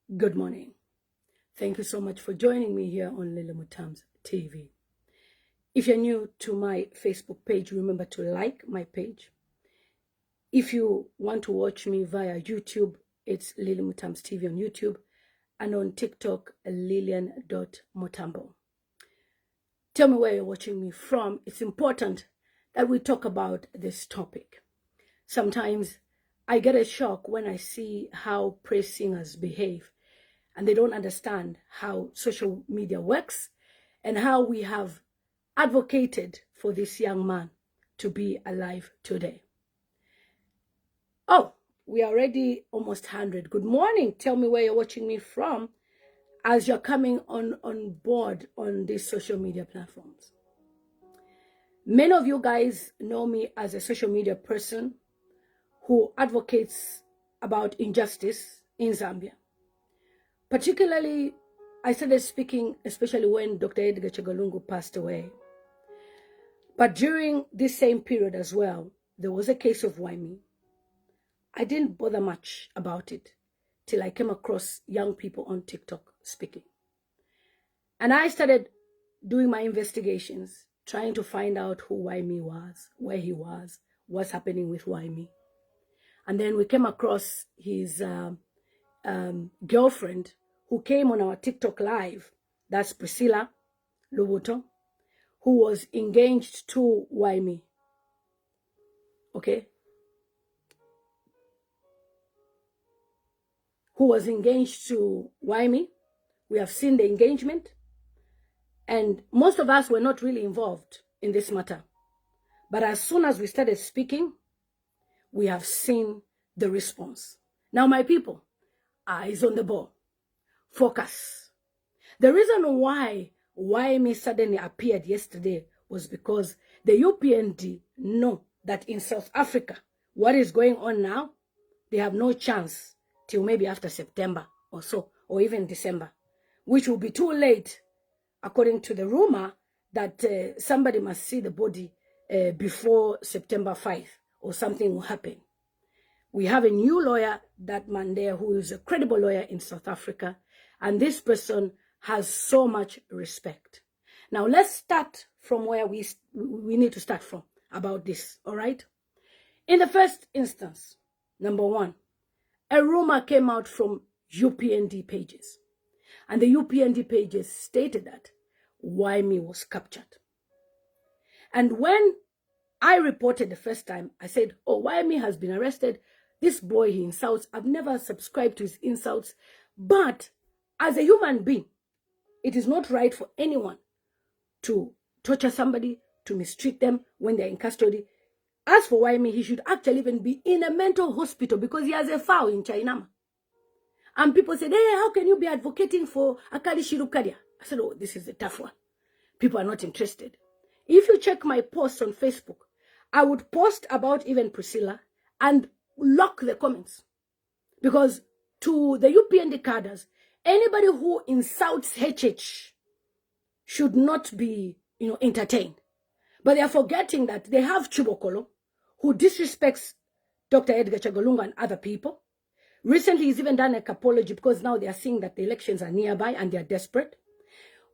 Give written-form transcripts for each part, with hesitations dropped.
Good morning. Thank you so much for joining me here on Lillian Mutambo TV. If you're new to my Facebook page, remember to like my page. If you want to watch me via YouTube, it's Lillian Mutambo TV on YouTube, and on TikTok, Lillian.Mutambo. Tell me where you're watching me from. It's important that we talk about this topic. Sometimes I get a shock when I see how praise singers behave, and they don't understand how social media works and how we have advocated for this young man to be alive today. Oh, we are already almost 100. Good morning. Tell me where you're watching me from as you're coming on board on these social media platforms. Many of you guys know me as a social media person who advocates about injustice in Zambia. Particularly, I started speaking, especially when Dr. Edgar Lungu passed away. But during this same period as well, there was a case of Waimi. I didn't bother much about it till I came across young people on TikTok speaking. And I started doing my investigations, trying to find out who Waimi was, where he was, what's happening with Waimi. And then we came across his girlfriend who came on our TikTok live. That's Priscilla Lubuto, who was engaged to Waimi. Okay? Who was engaged to Waimi. We have seen the engagement. And most of us were not really involved in this matter. But as soon as we started speaking, we have seen the response. Now, my people, eyes on the ball. Focus. The reason why Waimi suddenly appeared yesterday was because the UPND know that in South Africa, what is going on now, they have no chance till maybe after September or so, or even December, which will be too late, according to the rumor that somebody must see the body before September 5 or something will happen. We have a new lawyer, that man there, who is a credible lawyer in South Africa, and this person has so much respect. Now, let's start from where we need to start from about this, all right? In the first instance, number one, a rumor came out from UPND pages. And the UPND pages stated that Waimi was captured. And when I reported the first time, I said, oh, Waimi has been arrested. This boy, he insults. I've never subscribed to his insults. But as a human being, it is not right for anyone to torture somebody, to mistreat them when they're in custody. As for Waimi, he should actually even be in a mental hospital because he has a file in China. And people said, hey, how can you be advocating for Akali Shirukadia? I said, oh, this is a tough one. People are not interested. If you check my posts on Facebook, I would post about even Priscilla and lock the comments. Because to the UPND cadres, anybody who insults HH should not be, entertained. But they are forgetting that they have Chubokolo, who disrespects Dr. Edgar Lungu and other people. Recently, he's even done a apology because now they are seeing that the elections are nearby and they are desperate.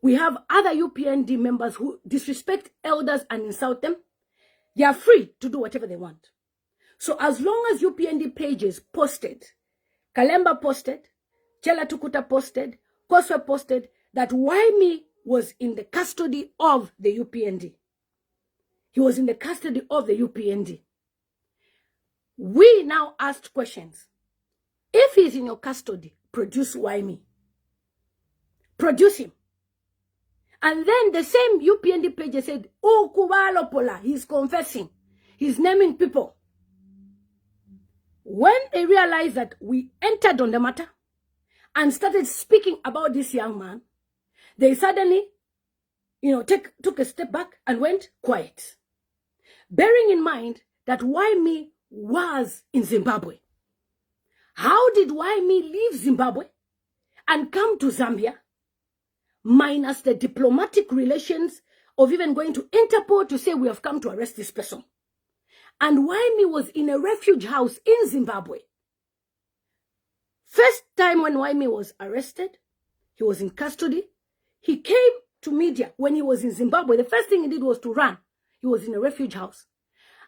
We have other UPND members who disrespect elders and insult them. They are free to do whatever they want. So as long as UPND pages posted, Kalemba posted, Chela Tukuta posted, Koswe posted, that Waimi was in the custody of the UPND. He was in the custody of the UPND. We now asked questions. If he's in your custody, produce Waimi. Produce him. And then the same UPND page said, oh, Kubalo Pola, he's confessing. He's naming people. When they realized that we entered on the matter and started speaking about this young man, they suddenly, took a step back and went quiet. Bearing in mind that Waimi was in Zimbabwe. How did Waimi leave Zimbabwe and come to Zambia, minus the diplomatic relations of even going to Interpol to say we have come to arrest this person? And Waimi was in a refuge house in Zimbabwe First time when Waimi was arrested, he was in custody. He came to media when he was in Zimbabwe. The first thing he did was to run. He was in a refuge house.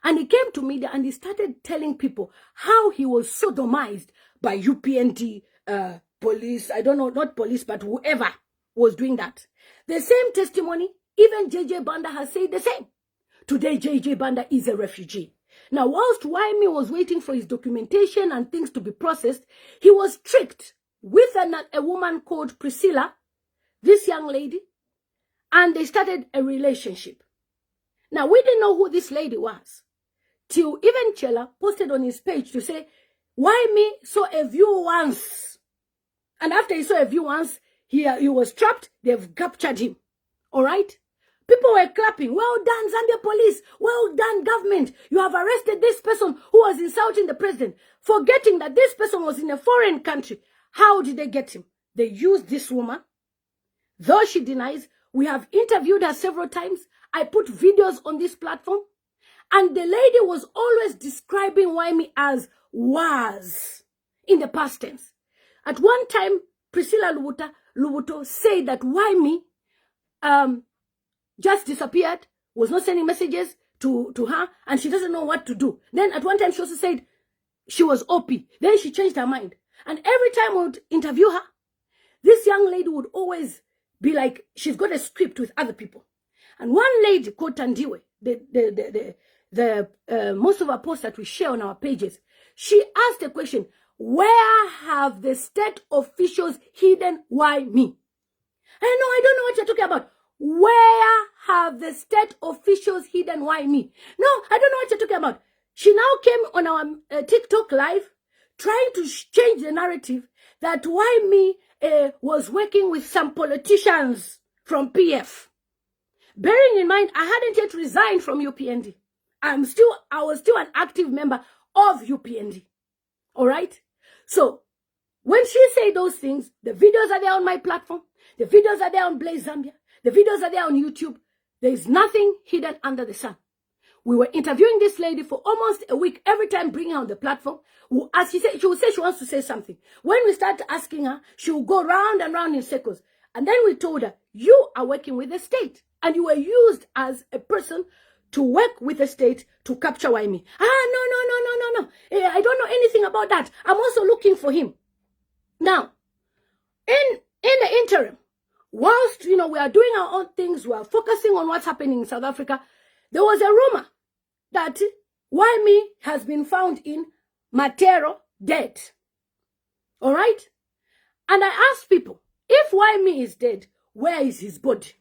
And he came to media and he started telling people how he was sodomized by UPND police. I don't know, not police, but whoever was doing that. The same testimony, even JJ Banda has said the same. Today, JJ Banda is a refugee. Now, whilst Waimi was waiting for his documentation and things to be processed, he was tricked with a woman called Priscilla, this young lady, and they started a relationship. Now, we didn't know who this lady was, till even Chela posted on his page to say, Waimi saw a view once. And after he saw a view once, he was trapped, they've captured him. All right? People were clapping. Well done, Zambia police. Well done, government. You have arrested this person who was insulting the president, forgetting that this person was in a foreign country. How did they get him? They used this woman. Though she denies, we have interviewed her several times. I put videos on this platform. And the lady was always describing Waimi as was in the past tense. At one time, Priscilla Lubuto said that Waimi just disappeared, was not sending messages to her, and she doesn't know what to do. Then at one time, she also said she was OP. Then she changed her mind. And every time we would interview her, this young lady would always be like, she's got a script with other people. And one lady called Tandiwe, most of our posts that we share on our pages, she asked a question, where have the state officials hidden Waimi? I don't know what you're talking about. Where have the state officials hidden Waimi? No, I don't know what you're talking about. She now came on our TikTok live trying to change the narrative that Waimi was working with some politicians from PF. Bearing in mind, I hadn't yet resigned from UPND. I was still an active member of UPND. All right? So, when she said those things, the videos are there on my platform. The videos are there on Blaze Zambia. The videos are there on YouTube. There is nothing hidden under the sun. We were interviewing this lady for almost a week, every time bringing her on the platform. As she would say she wants to say something. When we start asking her, she will go round and round in circles. And then we told her, you are working with the state. And you were used as a person to work with the state to capture Waimi. No. I don't know anything about that. I'm also looking for him. Now, in the interim, whilst, we are doing our own things, we are focusing on what's happening in South Africa, there was a rumor that Waimi has been found in Matero dead. All right? And I asked people, if Waimi is dead, where is his body?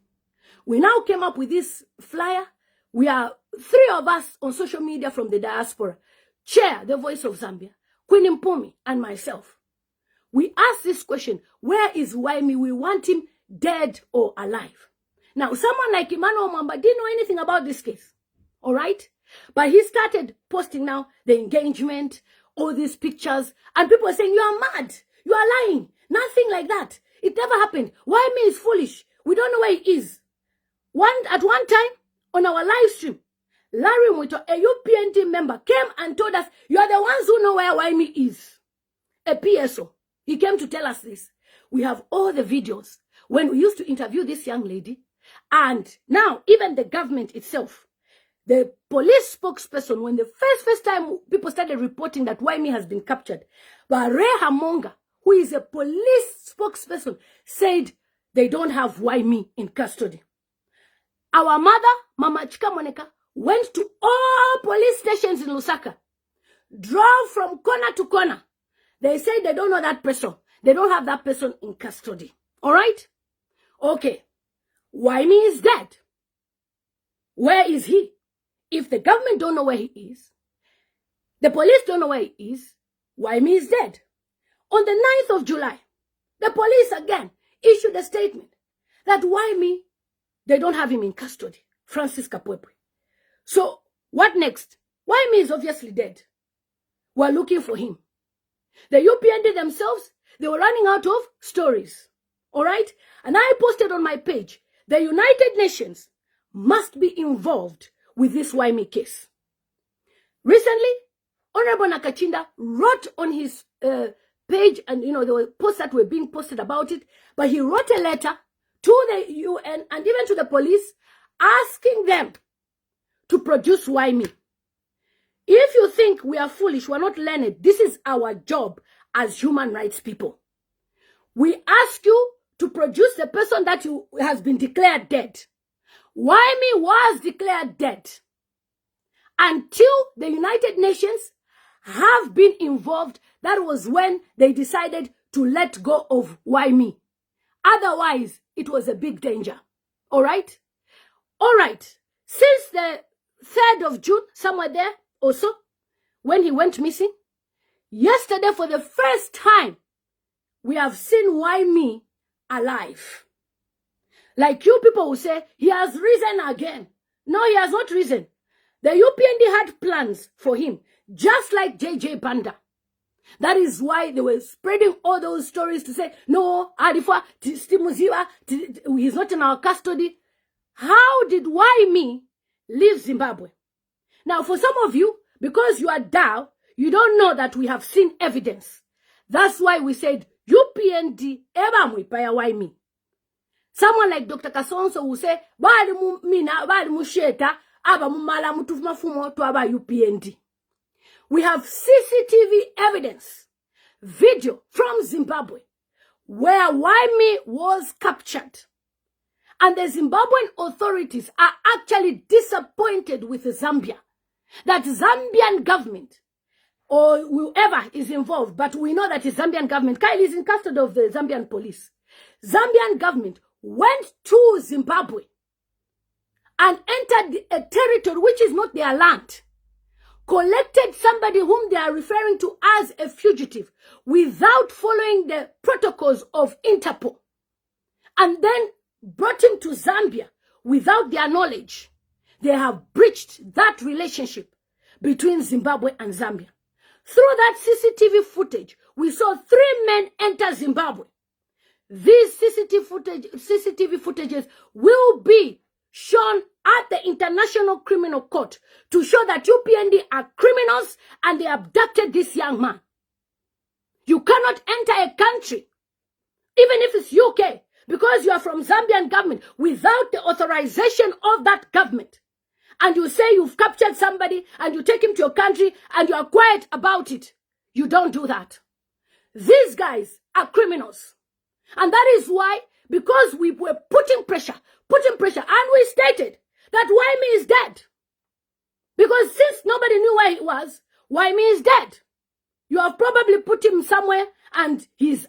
We now came up with this flyer. We are 3 of us on social media from the diaspora. Chair, the Voice of Zambia, Queen Mpumi, and myself. We asked this question, where is Waimi? We want him dead or alive. Now, someone like Emmanuel Mwamba didn't know anything about this case. All right? But he started posting now the engagement, all these pictures, and people are saying, you are mad. You are lying. Nothing like that. It never happened. Waimi is foolish. We don't know where he is. At one time, on our live stream, Larry Mwito, a UPND member, came and told us, you are the ones who know where Waimi is. A PSO. He came to tell us this. We have all the videos when we used to interview this young lady. And now, even the government itself, the police spokesperson, when the first time people started reporting that Waimi has been captured, but Ray Hamonga, who is a police spokesperson, said they don't have Waimi in custody. Our mother, Mama Chika Moneka, went to all police stations in Lusaka, drove from corner to corner. They say they don't know that person. They don't have that person in custody. All right? Okay. Waimi is dead. Where is he? If the government don't know where he is, the police don't know where he is, Waimi is dead. On the 9th of July, the police again issued a statement that Waimi, they don't have him in custody. Francis Kapwepwe. So, what next? Waimi is obviously dead. We're looking for him. The UPND themselves, they were running out of stories. All right? And I posted on my page, the United Nations must be involved with this Waimi case. Recently, Honorable Nakachinda wrote on his page, and there were posts that were being posted about it. But he wrote a letter to the UN and even to the police, asking them to produce Why Me. If you think we are foolish, we're not learned, this is our job as human rights people. We ask you to produce the person that has been declared dead. Why Me was declared dead until the United Nations have been involved. That was when they decided to let go of Why Me. Otherwise, it was a big danger. All right? All right. Since the 3rd of June, somewhere there also, when he went missing, yesterday for the first time, we have seen Why Me alive. Like you people will say, he has risen again. No, he has not risen. The UPND had plans for him, just like JJ Banda. That is why they were spreading all those stories to say, no, Adifa, Stimuziwa, he's not in our custody. How did Why Me leave Zimbabwe? Now, for some of you, because you are down, you don't know that we have seen evidence. That's why we said, UPND, eba mwipaya Why Me. Someone like Dr. Kasonso will say, bali musheta, aba mumala mutufumafumo to aba UPND. We have CCTV evidence, video from Zimbabwe, where Why Me was captured. And the Zimbabwean authorities are actually disappointed with Zambia. That Zambian government, or whoever is involved, but we know that the Zambian government, Kyle is in custody of the Zambian police. Zambian government went to Zimbabwe and entered a territory which is not their land, collected somebody whom they are referring to as a fugitive without following the protocols of Interpol, and then brought him to Zambia without their knowledge. They have breached that relationship between Zimbabwe and Zambia. Through that CCTV footage, we saw 3 men enter Zimbabwe. These CCTV footages will be shown at the International Criminal Court to show that UPND are criminals and they abducted this young man. You cannot enter a country, even if it's UK, because you are from Zambian government, without the authorization of that government. And you say you've captured somebody and you take him to your country and you are quiet about it. You don't do that. These guys are criminals. And that is why, because we were putting pressure, and we stated that Why Me is dead. Because since nobody knew where he was, Why Me is dead. You have probably put him somewhere and he's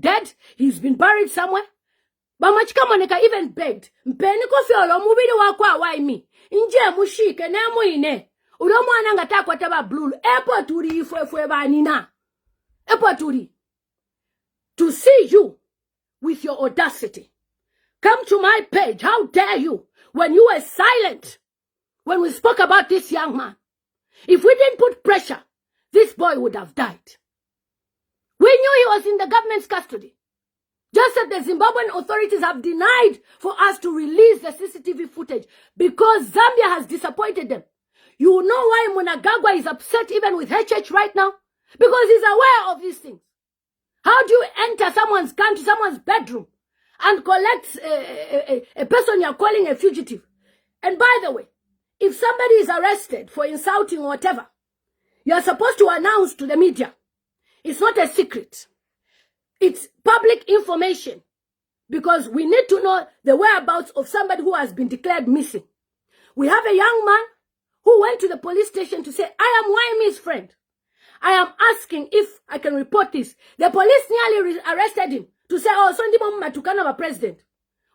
dead. He's been buried somewhere. Bamachikamoneka even begged, Mpeniko fiolo mubili wakwa Why Me. Inje mushike ne muine. Udomwana ngatakwa taba blue. Epo turi ifwe banina. Epo turi. To see you with your audacity. Come to my page. How dare you? When you were silent, when we spoke about this young man. If we didn't put pressure, this boy would have died. We knew he was in the government's custody. Just that the Zimbabwean authorities have denied for us to release the CCTV footage because Zambia has disappointed them. You know why Mnangagwa is upset even with HH right now? Because he's aware of these things. How do you enter someone's country, someone's bedroom, and collect a person you're calling a fugitive? And by the way, if somebody is arrested for insulting or whatever, you're supposed to announce to the media. It's not a secret. It's public information because we need to know the whereabouts of somebody who has been declared missing. We have a young man who went to the police station to say, I am Why Me's friend. I am asking if I can report this. The police nearly arrested him to say, oh, Sunday Mama Tukana was president.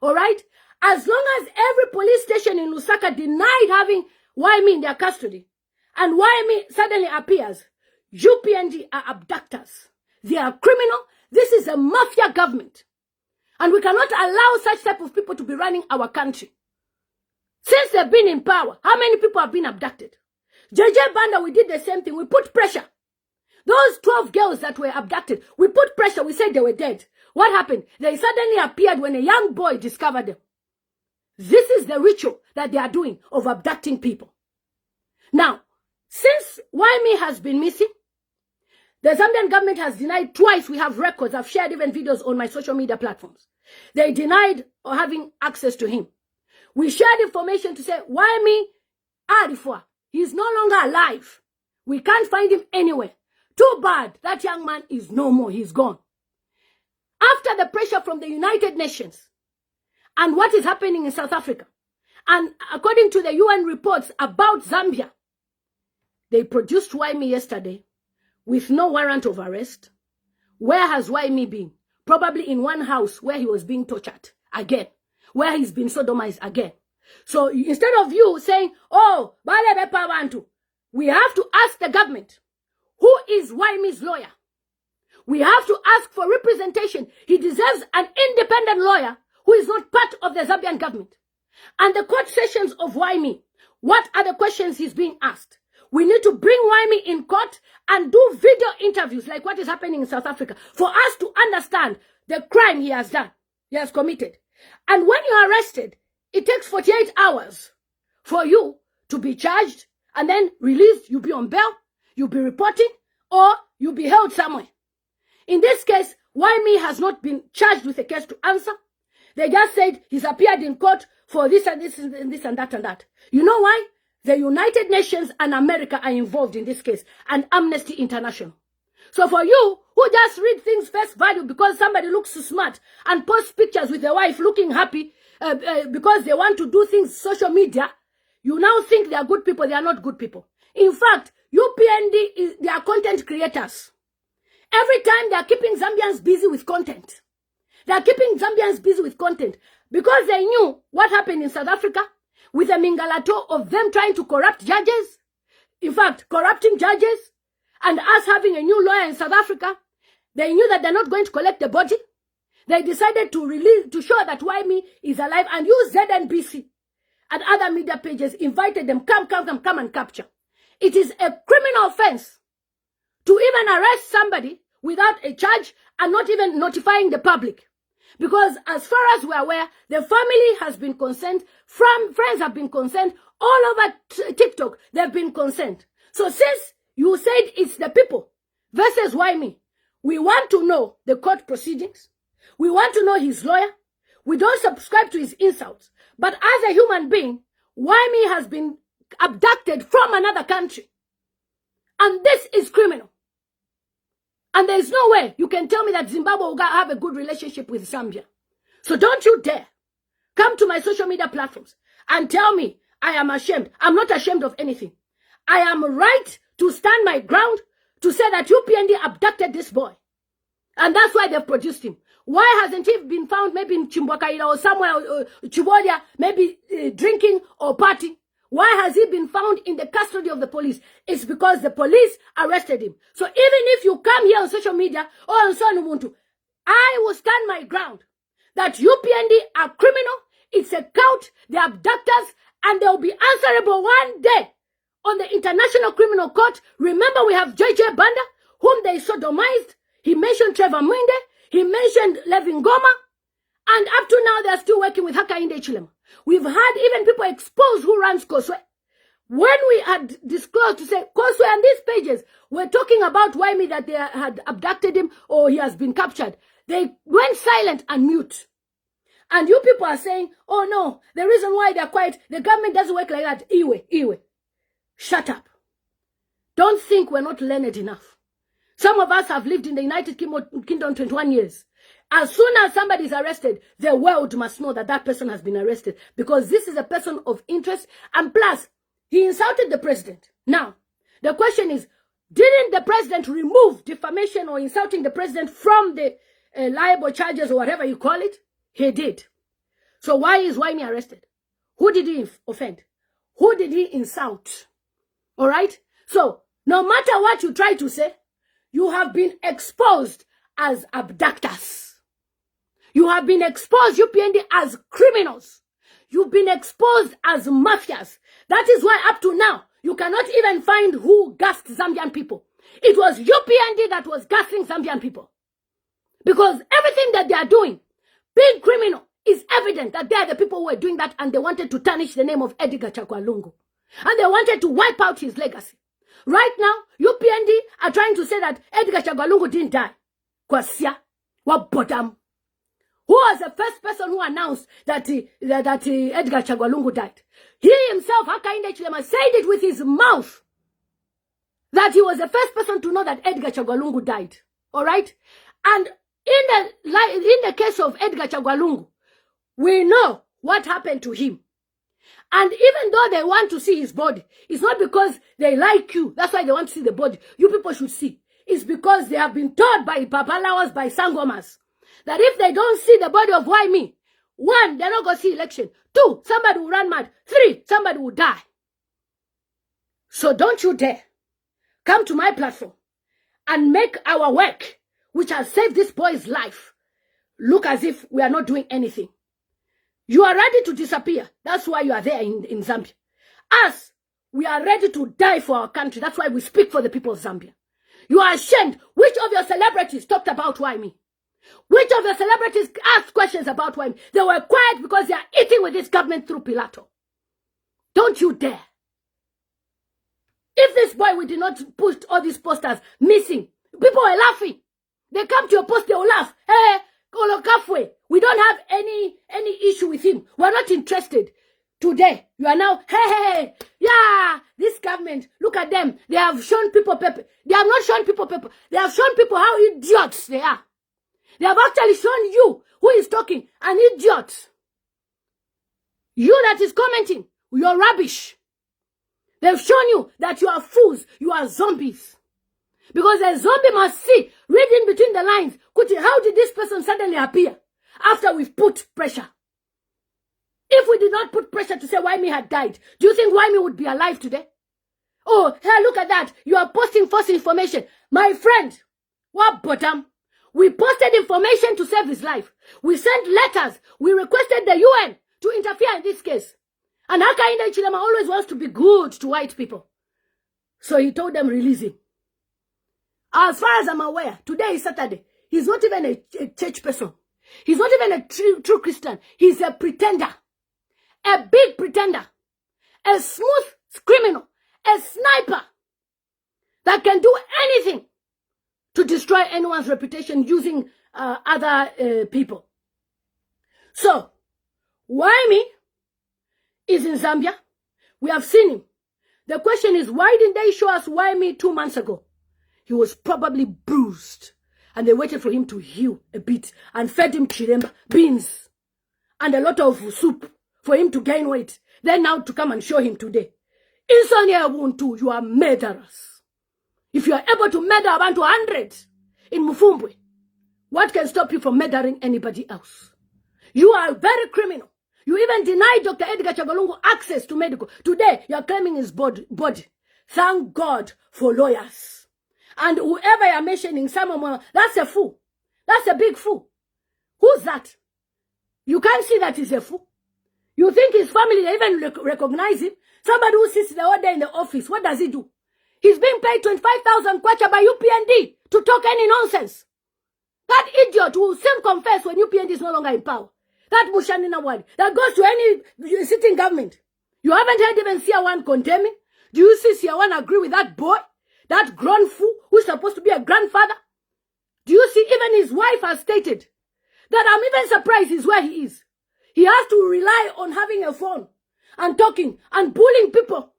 All right? As long as every police station in Lusaka denied having Why Me in their custody, and Why Me suddenly appears, UPND are abductors. They are criminal. This is a mafia government. And we cannot allow such type of people to be running our country. Since they've been in power, how many people have been abducted? JJ Banda, we did the same thing. We put pressure. Those 12 girls that were abducted, we put pressure. We said they were dead. What happened? They suddenly appeared when a young boy discovered them. This is the ritual that they are doing of abducting people. Now, since Why Me has been missing, The Zambian government has denied twice. We have records. I've shared even videos on my social media platforms. They denied having access to him. We shared information to say, why me? Arifwa. He's no longer alive. We can't find him anywhere. Too bad. That young man is no more. He's gone. After the pressure from the United Nations and what is happening in South Africa, and according to the UN reports about Zambia, they produced Waimi yesterday with no warrant of arrest. Where has Waimi been? Probably in one house where he was being tortured again, where he's been sodomized again. So instead of you saying, oh, we have to ask the government, who is Waimi's lawyer? We have to ask for representation. He deserves an independent lawyer who is not part of the Zambian government. And the court sessions of Waimi, what are the questions he's being asked? We need to bring Waimi in court and do video interviews like what is happening in South Africa for us to understand the crime he has done, he has committed. And when you are arrested, it takes 48 hours for you to be charged and then released. You'll be on bail, you'll be reporting, or you'll be held somewhere. In this case, Waimi has not been charged with a case to answer. They just said he's appeared in court for this and this and this and that and that. You know why? The United Nations and America are involved in this case, and Amnesty International. So for you, who just read things face value because somebody looks smart and posts pictures with their wife looking happy because they want to do things social media, you now think they are good people. They are not good people. In fact, UPND, they are content creators. Every time they are keeping Zambians busy with content. They are keeping Zambians busy with content because they knew what happened in South Africa with the mingalato of them trying to corrupt judges. In fact, corrupting judges and us having a new lawyer in South Africa. They knew that they're not going to collect the body. They decided to show that Waimi is alive and use ZNBC and other media pages invited them, come and capture. It is a criminal offense to even arrest somebody without a charge and not even notifying the public. Because as far as we're aware, the family has been concerned, friends have been concerned, all over TikTok, they've been concerned. So since you said it's the people versus Waimi, we want to know the court proceedings. We want to know his lawyer. We don't subscribe to his insults. But as a human being, Waimi has been abducted from another country. And this is criminal. And there's no way you can tell me that Zimbabwe will have a good relationship with Zambia. So don't you dare come to my social media platforms and tell me I am ashamed. I'm not ashamed of anything. I am right to stand my ground to say that UPND abducted this boy. And that's why they've produced him. Why hasn't he been found maybe in Chimbwakaila or somewhere, Chibodia, maybe drinking or partying? Why has he been found in the custody of the police? It's because the police arrested him. So even if you come here on social media or on Sonubuntu, I will stand my ground that UPND are criminal. It's a cult. They're abductors and they'll be answerable one day on the International Criminal Court. Remember, we have JJ Banda, whom they sodomized. He mentioned Trevor Mwinde. He mentioned Levin Goma. And up to now, they're still working with Hakainde Chilema. We've had even people expose who runs Koswe. When we had disclosed to say Koswe and these pages were talking about Waimi that they had abducted him or he has been captured, they went silent and mute. And you people are saying, oh no, the reason why they're quiet, the government doesn't work like that. Iwe. Shut up. Don't think we're not learned enough. Some of us have lived in the United Kingdom 21 years. As soon as somebody is arrested, the world must know that that person has been arrested because this is a person of interest. And plus, he insulted the president. Now, the question is, didn't the president remove defamation or insulting the president from the liable charges or whatever you call it? He did. So why is Waimi arrested? Who did he offend? Who did he insult? All right? So, no matter what you try to say, you have been exposed as abductors. You have been exposed, UPND, as criminals. You've been exposed as mafias. That is why up to now, you cannot even find who gassed Zambian people. It was UPND that was gassing Zambian people. Because everything that they are doing, being criminal, is evident that they are the people who were doing that and they wanted to tarnish the name of Edgar Lungu. And they wanted to wipe out his legacy. Right now, UPND are trying to say that Edgar Lungu didn't die. Kwasia, what bottom? Who was the first person who announced that Edgar Lungu died? He himself, Hakainde Chilema, said it with his mouth that he was the first person to know that Edgar Lungu died. All right? And in the case of Edgar Lungu, we know what happened to him. And even though they want to see his body, it's not because they like you. That's why they want to see the body. You people should see. It's because they have been told by Babalawas, by Sangomas, that if they don't see the body of why me, 1, they're not going to see election. 2, somebody will run mad. 3, somebody will die. So don't you dare come to my platform and make our work, which has saved this boy's life, look as if we are not doing anything. You are ready to disappear. That's why you are there in Zambia. Us, we are ready to die for our country. That's why we speak for the people of Zambia. You are ashamed. Which of your celebrities talked about why me? Which of your celebrities asked questions about why me? They were quiet because they are eating with this government through Pilato. Don't you dare. If this boy, we did not push all these posters missing, people were laughing. They come to your post, they will laugh. Hey, Kolokafwe, we don't have any issue with him. We're not interested. Today, you are now, hey, yeah, this government, look at them. They have shown people paper. They have not shown people paper. They have shown people how idiots they are. They have actually shown you, who is talking, an idiot. You that is commenting, you're rubbish. They've shown you that you are fools, you are zombies. Because a zombie must see, reading between the lines, how did this person suddenly appear after we've put pressure? If we did not put pressure to say Waimi had died, do you think Waimi would be alive today? Oh, hey, look at that. You are posting false information. My friend, what bottom? We posted information to save his life. We sent letters. We requested the UN to interfere in this case. And Hakainde Chilema always wants to be good to white people. So he told them, release him. As far as I'm aware, today is Saturday. He's not even a church person. He's not even a true Christian. He's a pretender. A big pretender. A smooth criminal. A sniper. That can do anything to destroy anyone's reputation using other people. So, why me is in Zambia. We have seen him. The question is, why didn't they show us why me 2 months ago? He was probably bruised. And they waited for him to heal a bit and fed him chiremba, beans, and a lot of soup for him to gain weight. Then now to come and show him today. Insania Ubuntu, you are murderers. If you are able to murder about 200 in Mufumbwe, what can stop you from murdering anybody else? You are very criminal. You even denied Dr. Edgar Lungu access to medical. Today, you are claiming his body. Thank God for lawyers. And whoever you're mentioning, someone, that's a fool. That's a big fool. Who's that? You can't see that he's a fool. You think his family, they even recognize him? Somebody who sits the whole day in the office, what does he do? He's being paid 25,000 kwacha by UPND to talk any nonsense. That idiot will soon confess when UPND is no longer in power. That Mushanina word that goes to any sitting government. You haven't heard even Siawan condemning? Do you see Siawan agree with that boy? That grown fool who's supposed to be a grandfather? Do you see even his wife has stated that I'm even surprised he's where he is. He has to rely on having a phone and talking and bullying people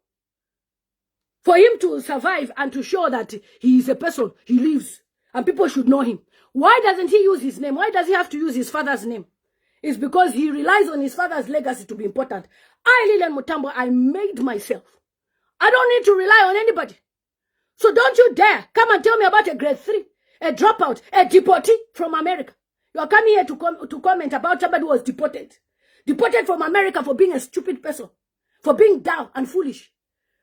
for him to survive and to show that he is a person, he lives, and people should know him. Why doesn't he use his name? Why does he have to use his father's name? It's because he relies on his father's legacy to be important. I, Lillian Mutambo, I made myself. I don't need to rely on anybody. So don't you dare come and tell me about a grade 3, a dropout, a deportee from America. You are coming here to comment about somebody who was deported. Deported from America for being a stupid person, for being dumb and foolish.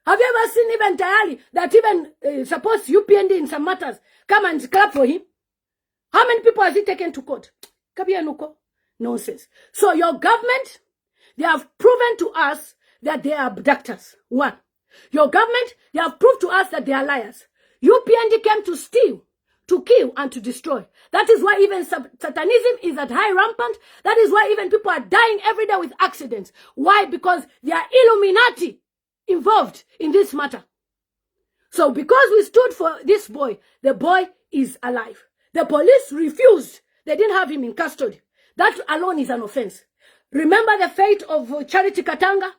Have you ever seen even Tayali, that even supposed UPND in some matters, come and clap for him? How many people has he taken to court? Kabianuko? Nonsense. So your government, they have proven to us that they are abductors. 1. Your government, they have proved to us that they are liars. UPND came to steal, to kill, and to destroy. That is why even satanism is at high rampant. That is why even people are dying every day with accidents. Why? Because they are Illuminati involved in this matter. So because we stood for this boy, the boy is alive. The police refused. They didn't have him in custody. That alone is an offense. Remember the fate of Charity Katanga?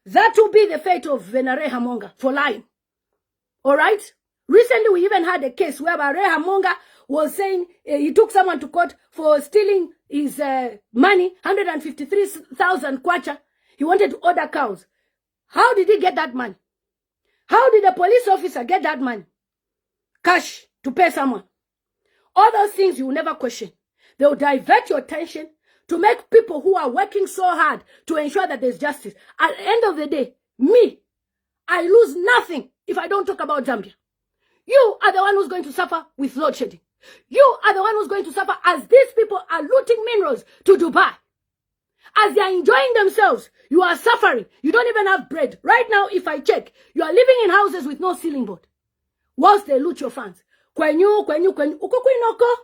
That will be the fate of Venare Hamonga for lying. All right? Recently, we even had a case where Reha Hamonga was saying he took someone to court for stealing his money, 153,000 kwacha. He wanted to order cows. How did he get that money? How did a police officer get that money? Cash to pay someone. All those things you will never question. They will divert your attention to make people who are working so hard to ensure that there's justice. At the end of the day, I lose nothing if I don't talk about Zambia. You are the one who's going to suffer with load shedding. You are the one who's going to suffer as these people are looting minerals to Dubai. As they are enjoying themselves, you are suffering. You don't even have bread. Right now, if I check, you are living in houses with no ceiling board. Whilst they loot your funds. Kwenyu. Uko kwinoko?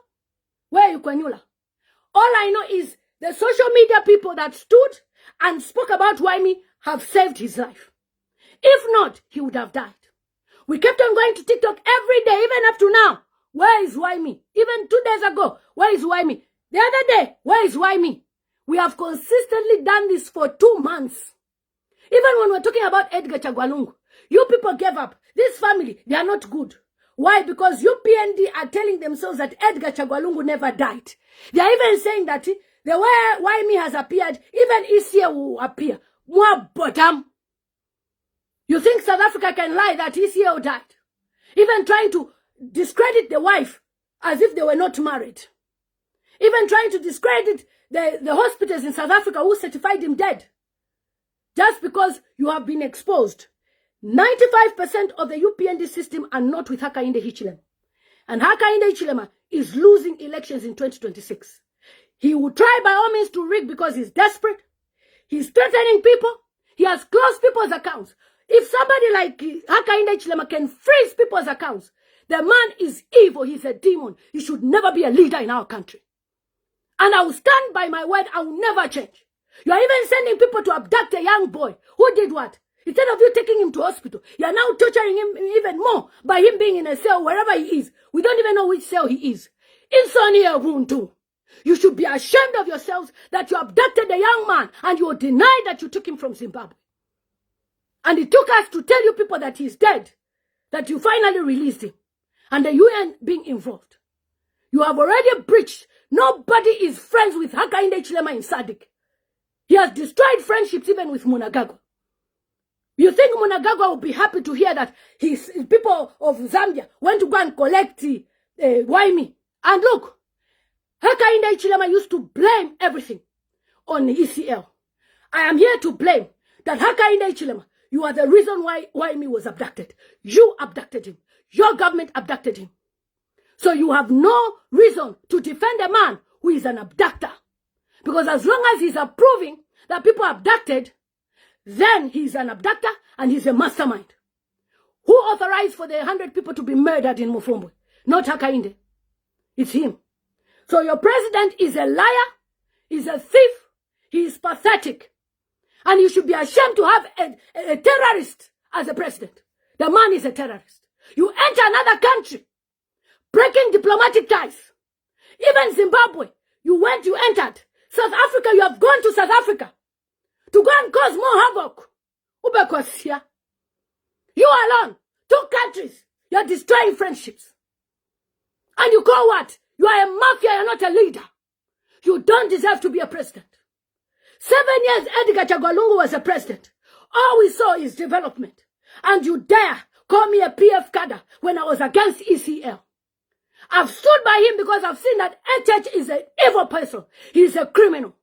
Where are you kwenyula? All I know is the social media people that stood and spoke about Waimi have saved his life. If not, he would have died. We kept on going to TikTok every day, even up to now. Where is Waimi? Even 2 days ago, where is Waimi? The other day, where is Waimi? We have consistently done this for 2 months. Even when we're talking about Edgar Lungu, you people gave up. This family, they are not good. Why? Because UPND are telling themselves that Edgar Lungu never died. They are even saying that the way Waimi has appeared, even ECL will appear. More bottom. You think South Africa can lie that ECL died? Even trying to discredit the wife as if they were not married. Even trying to discredit the hospitals in South Africa who certified him dead. Just because you have been exposed. 95% of the UPND system are not with Hakainde Hichilema. And Hakainde Hichilema is losing elections in 2026. He will try by all means to rig because he's desperate. He's threatening people. He has closed people's accounts. If somebody like Hakainde Hichilema can freeze people's accounts, the man is evil. He's a demon. He should never be a leader in our country. And I will stand by my word. I will never change. You are even sending people to abduct a young boy. Who did what? Instead of you taking him to hospital, you are now torturing him even more by him being in a cell wherever he is. We don't even know which cell he is. Insania Ubuntu. You should be ashamed of yourselves that you abducted a young man and you deny that you took him from Zimbabwe. And it took us to tell you people that he's dead, that you finally released him. And the UN being involved. You have already breached. Nobody is friends with Hakainde Hichilema in SADC. He has destroyed friendships even with Mnangagwa. You think Mnangagwa will be happy to hear that his people of Zambia went to go and collect Waimi? And look, Hakainde Hichilema used to blame everything on ECL. I am here to blame that Hakainde Hichilema, you are the reason why Waimi was abducted. You abducted him. Your government abducted him. So you have no reason to defend a man who is an abductor. Because as long as he's approving that people are abducted, then he's an abductor and he's a mastermind. Who authorized for the 100 people to be murdered in Mufumbo? Not Hakainde. It's him. So your president is a liar, is a thief, he is pathetic. And you should be ashamed to have a terrorist as a president. The man is a terrorist. You enter another country, breaking diplomatic ties. Even Zimbabwe, you entered. South Africa, you have gone to South Africa to go and cause more havoc. Ubekosia. You alone, 2 countries, you are destroying friendships. And you call what? You are a mafia, you're not a leader. You don't deserve to be a president. 7 years Edgar Lungu was a president. All we saw is development. And you dare call me a PF cadre when I was against ECL. I've stood by him because I've seen that HH is an evil person. He's a criminal.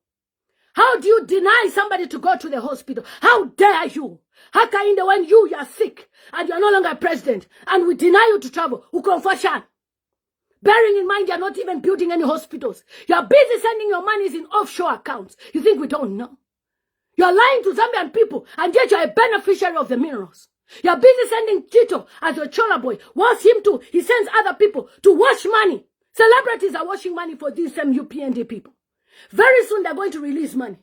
How do you deny somebody to go to the hospital? How dare you? Hakainde, when you are sick and you're no longer president and we deny you to travel, ukonfashan. Bearing in mind you're not even building any hospitals. You're busy sending your monies in offshore accounts. You think we don't know? You're lying to Zambian people and yet you're a beneficiary of the minerals. You're busy sending Tito as your chola boy. Wants him to. He sends other people to wash money. Celebrities are washing money for these same UPND people. Very soon they're going to release money.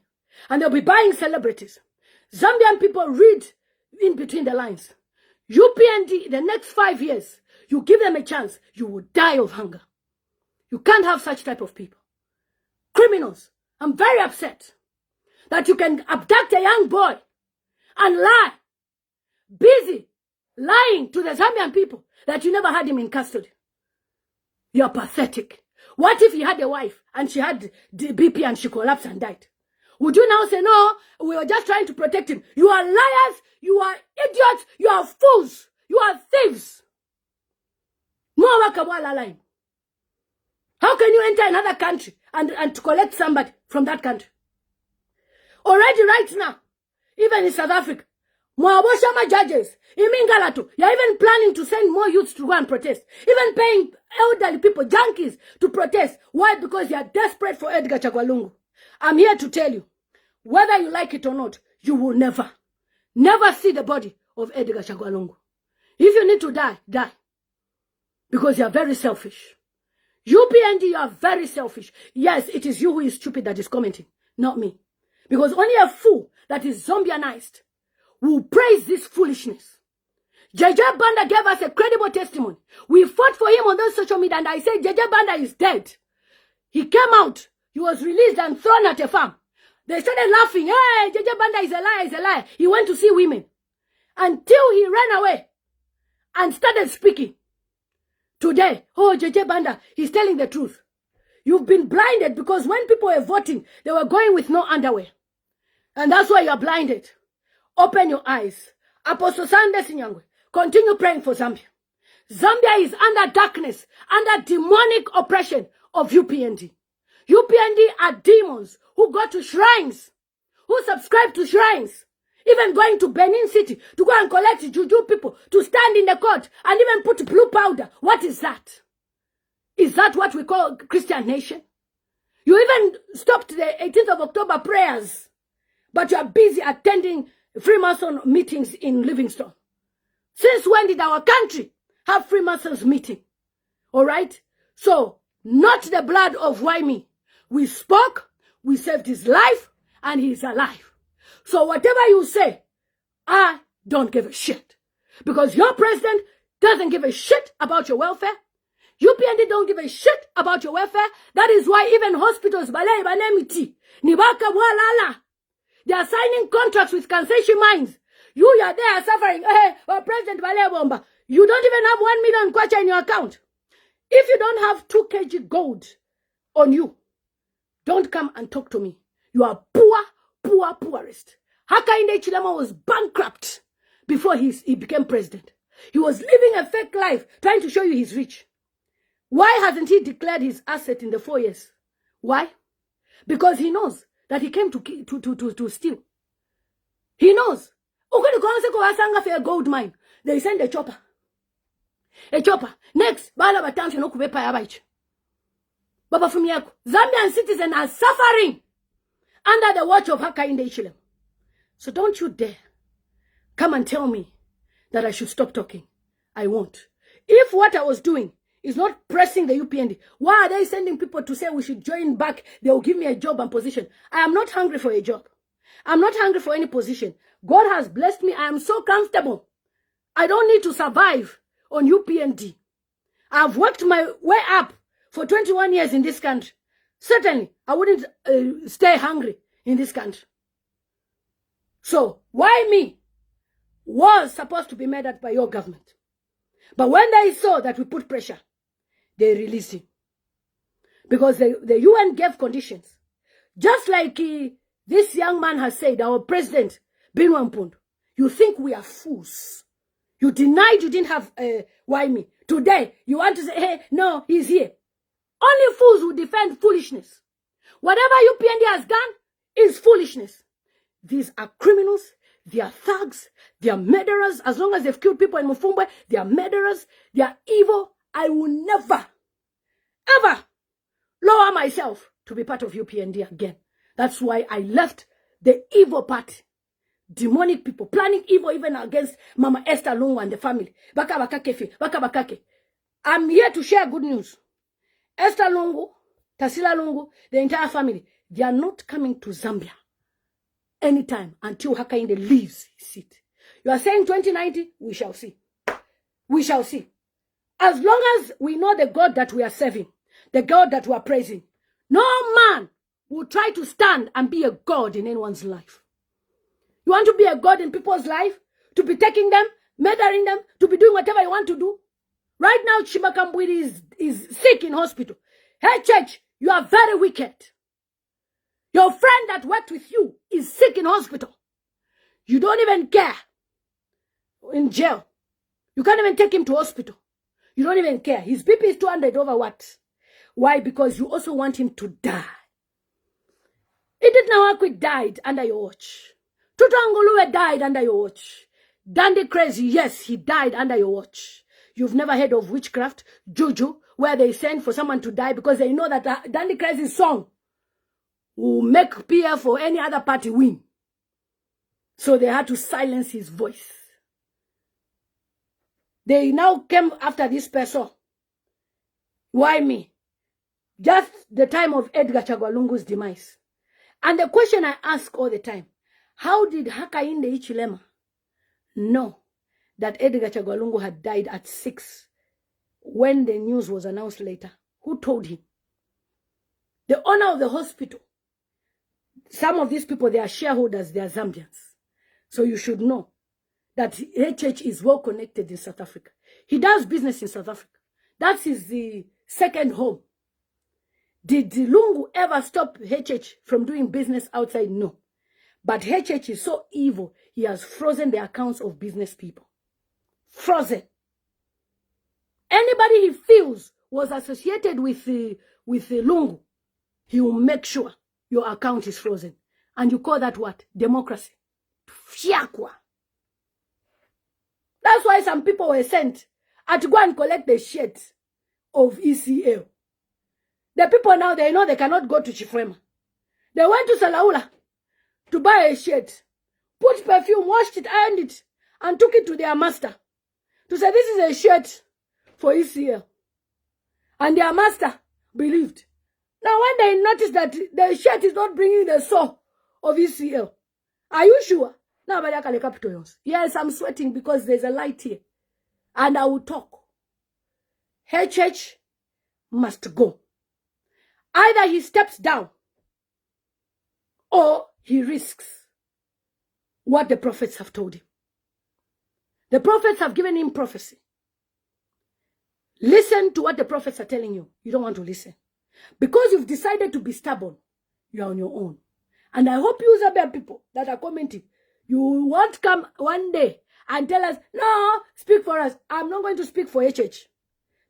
And they'll be buying celebrities. Zambian people read in between the lines. UPND, the next 5 years, you give them a chance, you will die of hunger. You can't have such type of people. Criminals. I'm very upset that you can abduct a young boy and lie. Busy lying to the Zambian people that you never had him in custody. You're pathetic. What if he had a wife and she had the BP and she collapsed and died? Would you now say, no, we were just trying to protect him? You are liars, you are idiots, you are fools, you are thieves. How can you enter another country and to collect somebody from that country? Already right now, even in South Africa, Mwaboshama judges, Imingalato, you're even planning to send more youths to go and protest. Even paying elderly people, junkies, to protest. Why? Because you are desperate for Edgar Lungu. I'm here to tell you, whether you like it or not, you will never see the body of Edgar Lungu. If you need to die, die. Because you are very selfish. UPND, you are very selfish. Yes, it is you who is stupid that is commenting, not me. Because only a fool that is zombianized will praise this foolishness. JJ Banda gave us a credible testimony. We fought for him on those social media and I said JJ Banda is dead. He came out. He was released and thrown at a farm. They started laughing. Hey, JJ Banda is a liar, is a liar. He went to see women. Until he ran away and started speaking. Today, oh, JJ Banda, he's telling the truth. You've been blinded because when people were voting, they were going with no underwear. And that's why you're blinded. Open your eyes. Apostle Sunday Sinyangwe, continue praying for Zambia. Zambia is under darkness, under demonic oppression of UPND. UPND are demons who go to shrines, who subscribe to shrines, even going to Benin City to go and collect juju people, to stand in the court and even put blue powder. What is that? Is that what we call Christian nation? You even stopped the 18th of October prayers, but you are busy attending Freemason meetings in Livingstone. Since when did our country have Freemasons meeting? All right? So, not the blood of Waimi. We spoke, we saved his life, and he's alive. So whatever you say, I don't give a shit. Because your president doesn't give a shit about your welfare. UPND don't give a shit about your welfare. That is why even hospitals, they are signing contracts with Kanseshi Mines. You are there suffering. Hey, President Bale Bomba, you don't even have 1 million kwacha in your account. If you don't have 2 kg gold on you, don't come and talk to me. You are poorest. Hakainde Chilema was bankrupt before he became president. He was living a fake life, trying to show you he's rich. Why hasn't he declared his asset in the 4 years? Why? Because he knows that he came to steal. He knows. A gold mine. They send a chopper. Next, Baba Fumiako. Zambian citizens are suffering under the watch of Hakainde Ichilema. So don't you dare come and tell me that I should stop talking. I won't. If what I was doing is not pressing the UPND, why are they sending people to say we should join back? They will give me a job and position. I am not hungry for a job. I'm not hungry for any position. God has blessed me. I am so comfortable. I don't need to survive on UPND. I've worked my way up for 21 years in this country. Certainly, I wouldn't stay hungry in this country. So, why me? Was supposed to be made up by your government. But when they saw that we put pressure, they released him. Because the UN gave conditions. Just like this young man has said, our president, Benwa Mpondo, you think we are fools. You denied you didn't have why me. Today, you want to say, hey, no, he's here. Only fools will defend foolishness. Whatever UPND has done is foolishness. These are criminals. They are thugs. They are murderers. As long as they've killed people in Mufumbe, they are murderers. They are evil. I will never, ever lower myself to be part of UPND again. That's why I left the evil party. Demonic people planning evil even against Mama Esther Lungu and the family. Baka. I'm here to share good news. Esther Lungu, Tasila Lungu, the entire family, they are not coming to Zambia anytime until Hakainde leaves his seat. You are saying 2090, we shall see. We shall see. As long as we know the God that we are serving, the God that we are praising, no man will try to stand and be a God in anyone's life. You want to be a God in people's life? To be taking them, murdering them, to be doing whatever you want to do? Right now, Chimakambwiri is sick in hospital. Hey, church, you are very wicked. Your friend that worked with you is sick in hospital. You don't even care. In jail. You can't even take him to hospital. You don't even care. His BP is 200 over what? Why? Because you also want him to die. Edith Nawakwi died under your watch. Tutanguluwe died under your watch. Dandy Crazy, yes, he died under your watch. You've never heard of witchcraft, juju, where they send for someone to die because they know that Dandy Crazy's song will make PF or any other party win. So they had to silence his voice. They now came after this person. Why me? Just the time of Edgar Lungu's demise. And the question I ask all the time, how did Hakainde Hichilema know that Edgar Lungu had died at 6 when the news was announced later? Who told him? The owner of the hospital. Some of these people, they are shareholders, they are Zambians. So you should know that HH is well connected in South Africa. He does business in South Africa. That is the second home. Did Lungu ever stop HH from doing business outside? No. But HH is so evil, he has frozen the accounts of business people. Frozen. Anybody he feels was associated with Lungu, he will make sure your account is frozen. And you call that what? Democracy. Fiakwa. That's why some people were sent to go and collect the shit of ECL. The people now, they know they cannot go to Chifrema. They went to Salaula to buy a shirt, put perfume, washed it, ironed it, and took it to their master to say, this is a shirt for ECL. And their master believed. Now, when they noticed that the shirt is not bringing the soul of ECL, are you sure? Now, yes, I'm sweating because there's a light here. And I will talk. HH must go. Either he steps down or he risks what the prophets have told him. The prophets have given him prophecy. Listen to what the prophets are telling you. You don't want to listen. Because you've decided to be stubborn, you're on your own. And I hope you Zambia people that are commenting, you won't come one day and tell us, no, speak for us. I'm not going to speak for HH.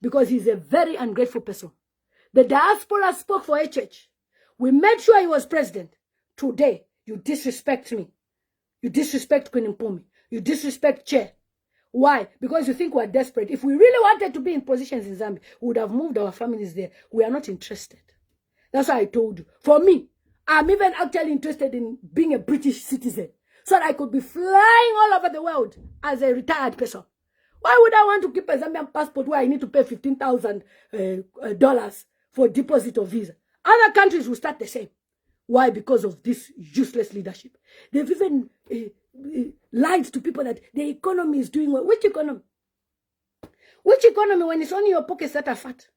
Because he's a very ungrateful person. The diaspora spoke for HH. We made sure he was president. Today, you disrespect me. You disrespect Queen Mpumi. You disrespect Chair. Why? Because you think we're desperate. If we really wanted to be in positions in Zambia, we would have moved our families there. We are not interested. That's why I told you. For me, I'm even actually interested in being a British citizen so that I could be flying all over the world as a retired person. Why would I want to keep a Zambian passport where I need to pay $15,000 for deposit of visa? Other countries will start the same. Why? Because of this useless leadership. They've even lied to people that the economy is doing well. Which economy? Which economy when it's only your pockets that are fat?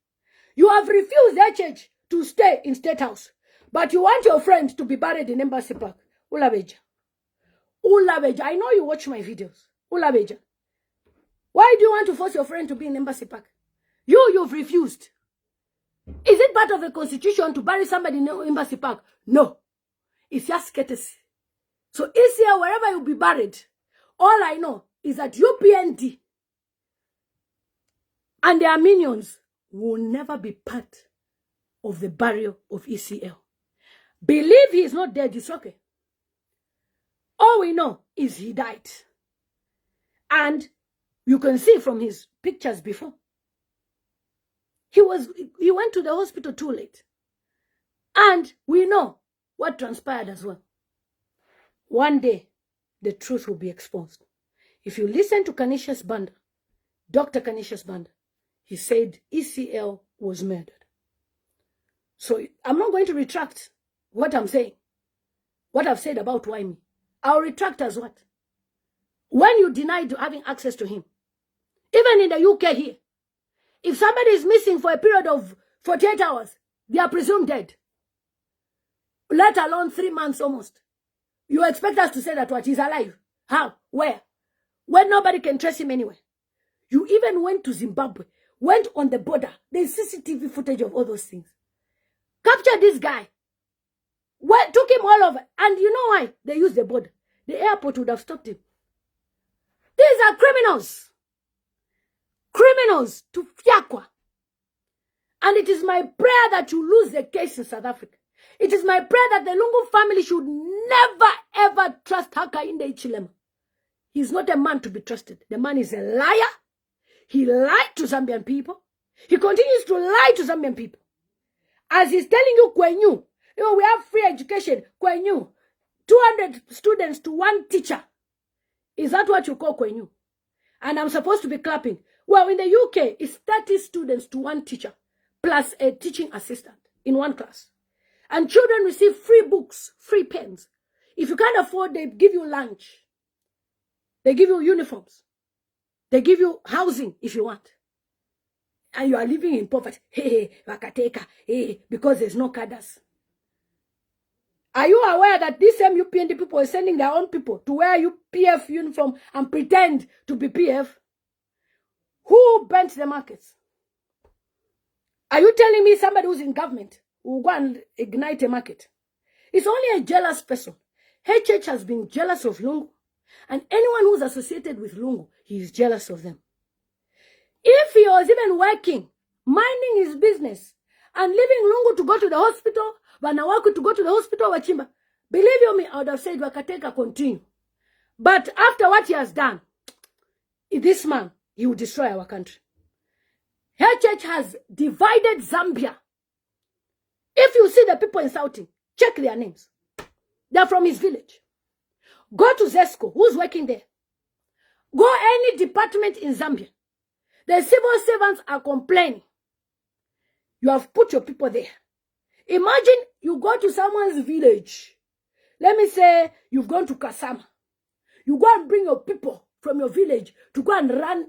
You have refused HH to stay in State House, but you want your friend to be buried in Embassy Park. Ulabeja. Ulabeja. I know you watch my videos. Ulabeja. Why do you want to force your friend to be in Embassy Park? You've refused. Is it part of the constitution to bury somebody in Embassy Park? No. It's just courtesy. So ECL, wherever you'll be buried, all I know is that UPND and their minions will never be part of the burial of ECL. Believe he is not dead, it's okay. All we know is he died. And you can see from his pictures before, he went to the hospital too late. And we know what transpired as well. One day, the truth will be exposed. If you listen to Canisius Banda, Dr. Canisius Banda, he said ECL was murdered. So I'm not going to retract what I'm saying. What I've said about why me. I'll retract as what? when you deny having access to him. Even in the UK here, if somebody is missing for a period of 48 hours, they are presumed dead. Let alone 3 months almost. You expect us to say that what he's alive? How? Where? When nobody can trace him anywhere. You even went to Zimbabwe, went on the border. There's CCTV footage of all those things. Captured this guy. Took him all over. And you know why? They used the border. The airport would have stopped him. These are criminals. Criminals to fiakwa. And it is my prayer that you lose the case in South Africa. It is my prayer that the Lungu family should never ever trust Hakainde Hichilema. He's not a man to be trusted. The man is a liar. He lied to Zambian people. He continues to lie to Zambian people. As he's telling you, Kwenyu, we have free education. Kwenyu, 200 students to 1 teacher. Is that what you call Kwenyu? And I'm supposed to be clapping. Well, in the UK, it's 30 students to 1 teacher, plus a teaching assistant in 1 class. And children receive free books, free pens. If you can't afford, they give you lunch. They give you uniforms. They give you housing if you want. And you are living in poverty. Hey, wakateka, hey, because there's no cadres. Are you aware that these same UPND people are sending their own people to wear UPF uniform and pretend to be PF? Who bent the markets? Are you telling me somebody who's in government will go and ignite a market? It's only a jealous person. HH has been jealous of Lungu. And anyone who's associated with Lungu, he is jealous of them. If he was even working, minding his business, and leaving Lungu to go to the hospital, Banawaku to go to the hospital, Wachimba, believe you me, I would have said, Wakateka, continue. But after what he has done, this man, he will destroy our country. HH has divided Zambia. If you see the people insulting, check their names. They're from his village. Go to Zesco, who's working there. Go any department in Zambia. The civil servants are complaining. You have put your people there. Imagine you go to someone's village. Let me say you've gone to Kasama. You go and bring your people from your village to go and run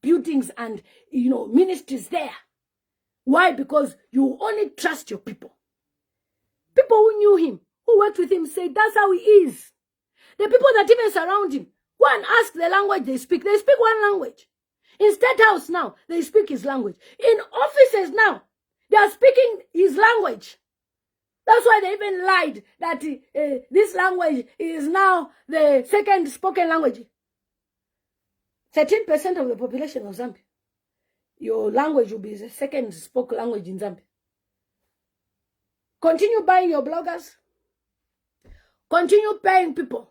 buildings and, ministries there. Why? Because you only trust your people. People who knew him, who worked with him, say that's how he is. The people that even surround him, go and ask the language they speak. They speak one language. In State House now, they speak his language. In offices now, they are speaking his language. That's why they even lied that this language is now the second spoken language. 13% of the population of Zambia. Your language will be the second spoken language in Zambia. Continue buying your bloggers. Continue paying people.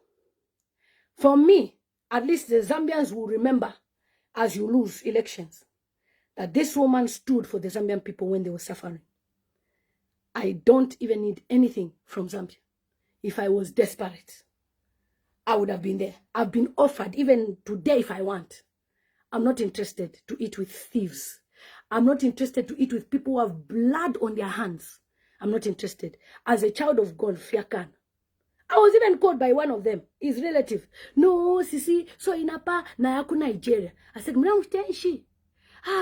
For me, at least the Zambians will remember as you lose elections that this woman stood for the Zambian people when they were suffering. I don't even need anything from Zambia. If I was desperate, I would have been there. I've been offered, even today if I want. I'm not interested to eat with thieves. I'm not interested to eat with people who have blood on their hands. I'm not interested. As a child of God, Fiakan. I was even called by one of them, his relative. No, Sisi, so inapa na yaku Nigeria. I said, mna ustenshi.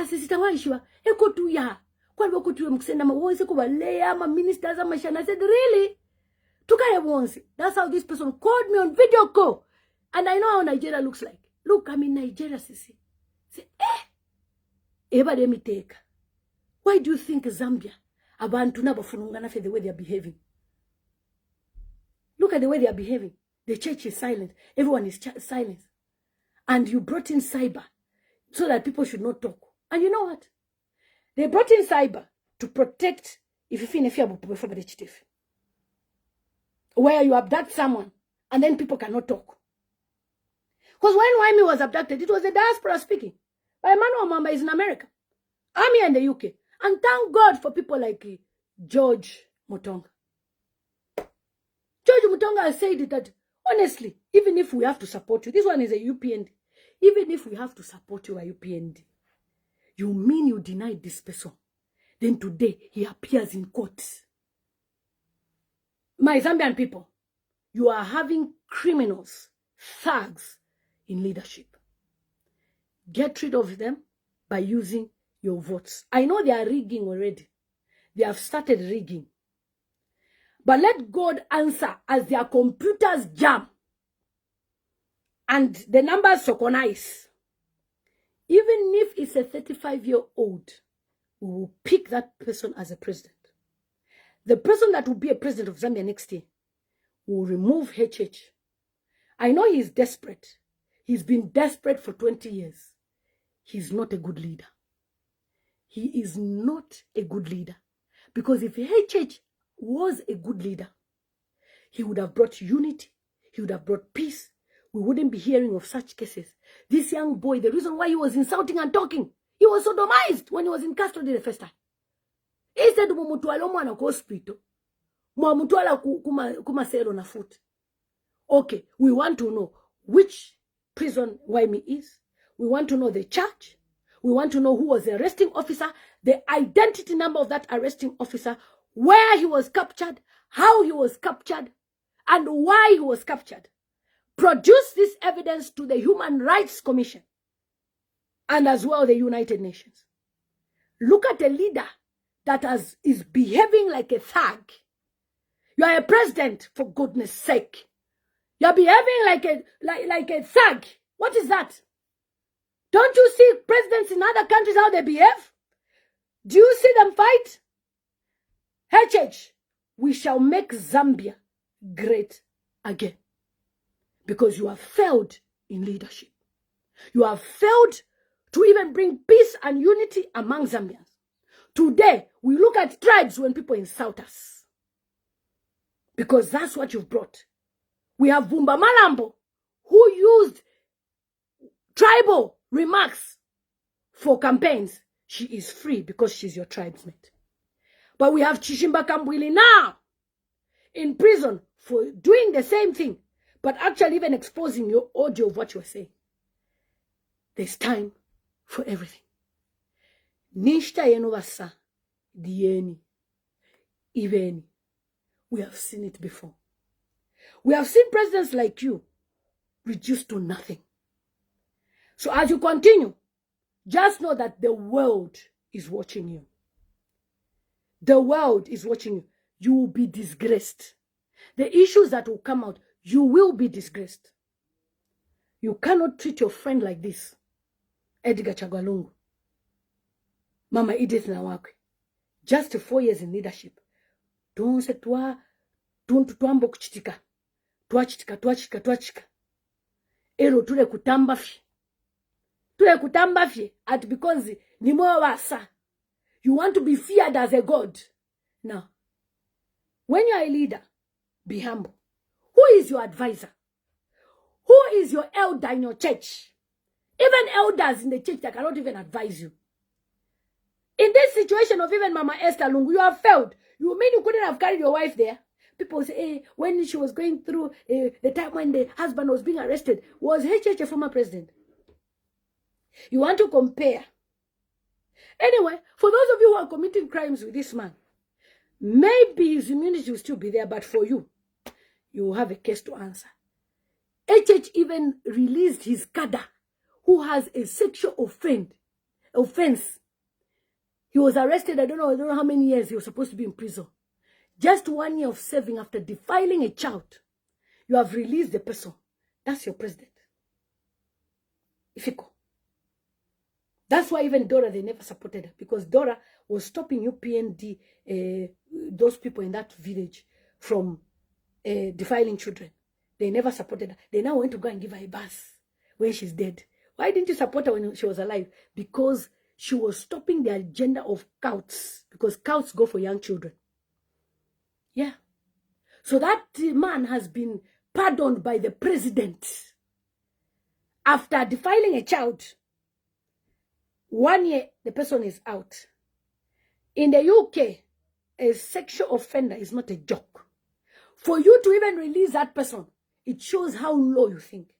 Sisi tawaishwa. Eko tu ya. Kwa hivyo kutuwe mkusenda mawoze kuwa leya, ma ministers, ma shana. I said, really? Tukare wonsi. That's how this person called me on video call. And I know how Nigeria looks like. Look, I'm in Nigeria, Sisi. Say, Eba de miteka. Why do you think Zambia, abantu nabafunungana for the way they are behaving? Look at the way they are behaving. The church is silent. Everyone is silent. And you brought in cyber so that people should not talk. And you know what? They brought in cyber to protect where you abduct someone and then people cannot talk. Because when Waimi was abducted, it was the diaspora speaking. But Emmanuel Mamba is in America. I'm here in the UK. And thank God for people like George Mutonga. George Mutonga has said that, honestly, even if we have to support you, this one is a UPND, even if we have to support you, a UPND, you mean you denied this person. Then today, he appears in court. My Zambian people, you are having criminals, thugs, in leadership. Get rid of them by using your votes. I know they are rigging already. They have started rigging. But let God answer as their computers jam and the numbers synchronize. Even if it's a 35-year-old, we will pick that person as a president. The person that will be a president of Zambia next year will remove HH. I know he's desperate. He's been desperate for 20 years. He's not a good leader. He is not a good leader. Because if HH was a good leader, he would have brought unity. He would have brought peace. We wouldn't be hearing of such cases. This young boy, the reason why he was insulting and talking, he was sodomized when he was in custody the first time. He said, "Mumutuala mwana ku hospital. Mumutuala kuma selo na foot." Okay, we want to know which prison Waimi is. We want to know the charge. We want to know who was the arresting officer, the identity number of that arresting officer, where he was captured, how he was captured, and why he was captured. Produce this evidence to the Human Rights Commission and as well the United Nations. Look at a leader that is behaving like a thug. You are a president, for goodness sake. You are behaving like a thug. What is that? Don't you see presidents in other countries how they behave? Do you see them fight? HH, we shall make Zambia great again. Because you have failed in leadership. You have failed to even bring peace and unity among Zambians. Today, we look at tribes when people insult us. Because that's what you've brought. We have Vumba Malambo, who used tribal remarks for campaigns. She is free because she's your tribesmate. But we have Chishimba Kambwili now in prison for doing the same thing, but actually even exposing your audio of what you're saying. There's time for everything. Nishta yenovasa dieni iveni. We have seen it before. We have seen presidents like you reduced to nothing. So as you continue, just know that the world is watching you. The world is watching you. You will be disgraced. The issues that will come out, you will be disgraced. You cannot treat your friend like this. Edgar Lungu, Mama Edith Nawakwe, just 4 years in leadership. Don't say tuambo kuchitika. Tuachika. Ero tule kutambafye. At because ni wasa. You want to be feared as a god. Now, when you are a leader, be humble. Who is your advisor? Who is your elder in your church? Even elders in the church that cannot even advise you. In this situation of even Mama Esther Lungu, you have failed. You mean you couldn't have carried your wife there? People say, hey, when she was going through the time when the husband was being arrested, was HH a former president? You want to compare. Anyway, for those of you who are committing crimes with this man, maybe his immunity will still be there, but for you, you will have a case to answer. HH even released his cadre, who has a sexual offense. He was arrested, I don't know how many years he was supposed to be in prison. Just 1 year of serving after defiling a child. You have released the person. That's your president. Ifiko. That's why even Dora, they never supported her. Because Dora was stopping UPND, those people in that village, from defiling children. They never supported her. They now went to go and give her a bath when she's dead. Why didn't you support her when she was alive? Because she was stopping the agenda of cults. Because cults go for young children. Yeah. So that man has been pardoned by the president after defiling a child. 1 year, the person is out. In the UK, a sexual offender is not a joke. For you to even release that person, it shows how low you think.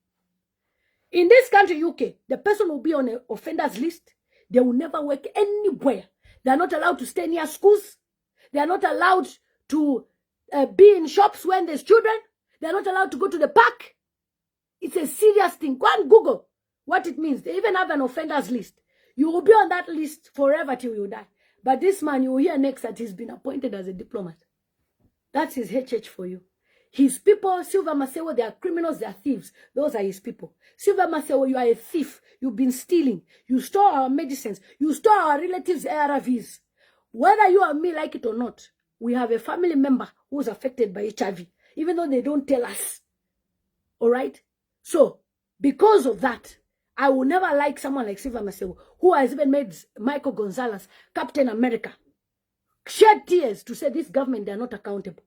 In this country, UK, the person will be on an offenders list. They will never work anywhere. They are not allowed to stay near schools. They are not allowed to be in shops when there's children. They are not allowed to go to the park. It's a serious thing. Go and Google what it means. They even have an offenders list. You will be on that list forever till you die. But this man, you will hear next that he's been appointed as a diplomat. That's his HH for you. His people, Silva Masewo, they are criminals, they are thieves. Those are his people. Silva Masewo, you are a thief. You've been stealing. You store our medicines. You store our relatives' ARVs. Whether you and me like it or not, we have a family member who's affected by HIV, even though they don't tell us. All right? So, because of that, I will never like someone like Silva Masewo, who has even made Michael Gonzalez Captain America shed tears to say this government, they are not accountable.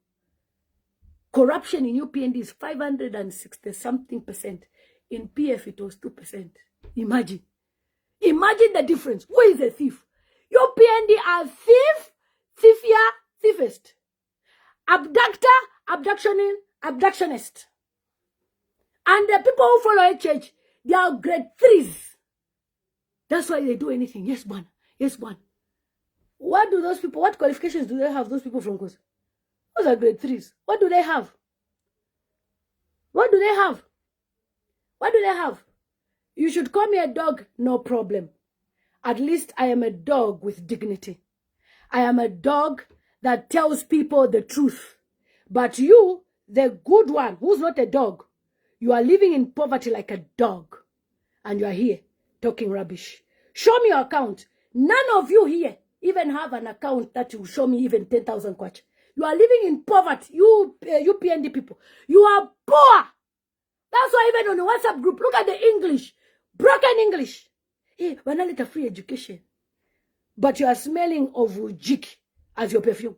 Corruption in UPND is 560-something%. In PF, it was 2%. Imagine. Imagine the difference. Who is a thief? UPND are thief, thiefia, thiefest. Abductor, abductioning, abductionist. And the people who follow HH, they are grade 3s. That's why they do anything. Yes, one. Yes, one. What do those people, what qualifications do they have, those people from Kosa? Those are grade 3s. What do they have? What do they have? What do they have? You should call me a dog, no problem. At least I am a dog with dignity. I am a dog that tells people the truth. But you, the good one, who's not a dog, you are living in poverty like a dog. And you are here talking rubbish. Show me your account. None of you here even have an account that will show me even 10,000 kwacha. You are living in poverty. You UPND people. You are poor. That's why even on the WhatsApp group, look at the English. Broken English. Hey, we're not let a free education. But you are smelling of jik as your perfume.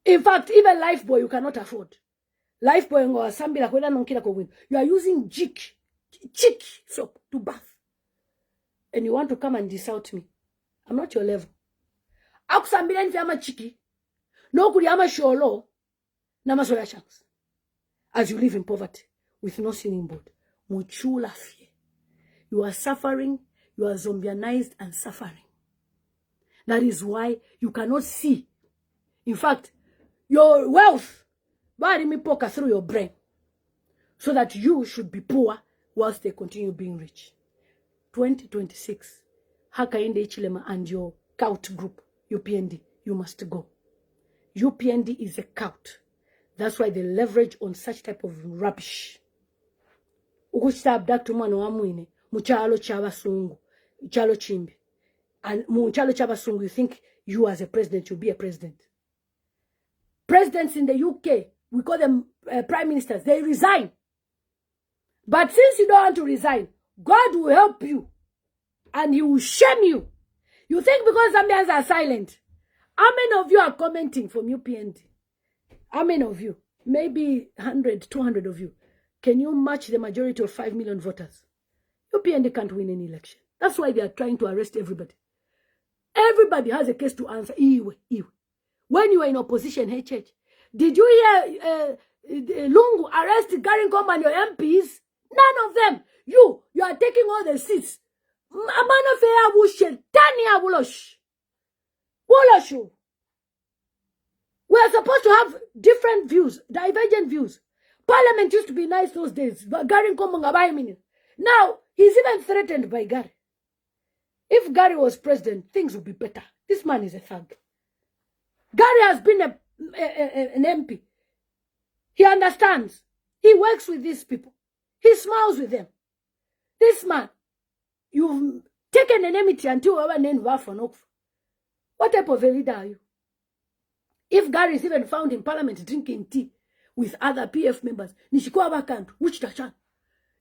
In fact, even Lifebuoy you cannot afford. Lifebuoy or Sambila, you are using jik soap to bath. And you want to come and disount me. I'm not your level. Akusambila nfiyama chiki. No kuriyama sholo. Namasoya shanks. As you live in poverty with no sinning board. Muchula fear. You are suffering. You are zombianized and suffering. That is why you cannot see. In fact, your wealth, body me poker through your brain. So that you should be poor whilst they continue being rich. 2026. Hakainde Ichilema and your cult group, UPND, you must go. UPND is a cult. That's why they leverage on such type of rubbish. Ukuchita abduct mwana wa mwine, muchalo chabasungu, chalo chimbi. And muchalo chabasungu, you think you as a president, you'll be a president. Presidents in the UK, we call them prime ministers, they resign. But since you don't want to resign, God will help you. And he will shame you. You think because Zambians are silent. How many of you are commenting from UPND? How many of you? Maybe 100, 200 of you. Can you match the majority of 5 million voters? UPND can't win any election. That's why they are trying to arrest everybody. Everybody has a case to answer. When you were in opposition, HH, did you hear Lungu arrest Gary Ngoma and your MPs? None of them. You are taking all the seats. We are supposed to have different views, divergent views. Parliament used to be nice those days. Now, he's even threatened by Gary. If Gary was president, things would be better. This man is a thug. Gary has been an MP. He understands. He works with these people. He smiles with them. This man, you've taken enmity until our name was for no. What type of a leader are you? If Gary is even found in parliament drinking tea with other PF members, Nishikwa Bakant, which Tachan.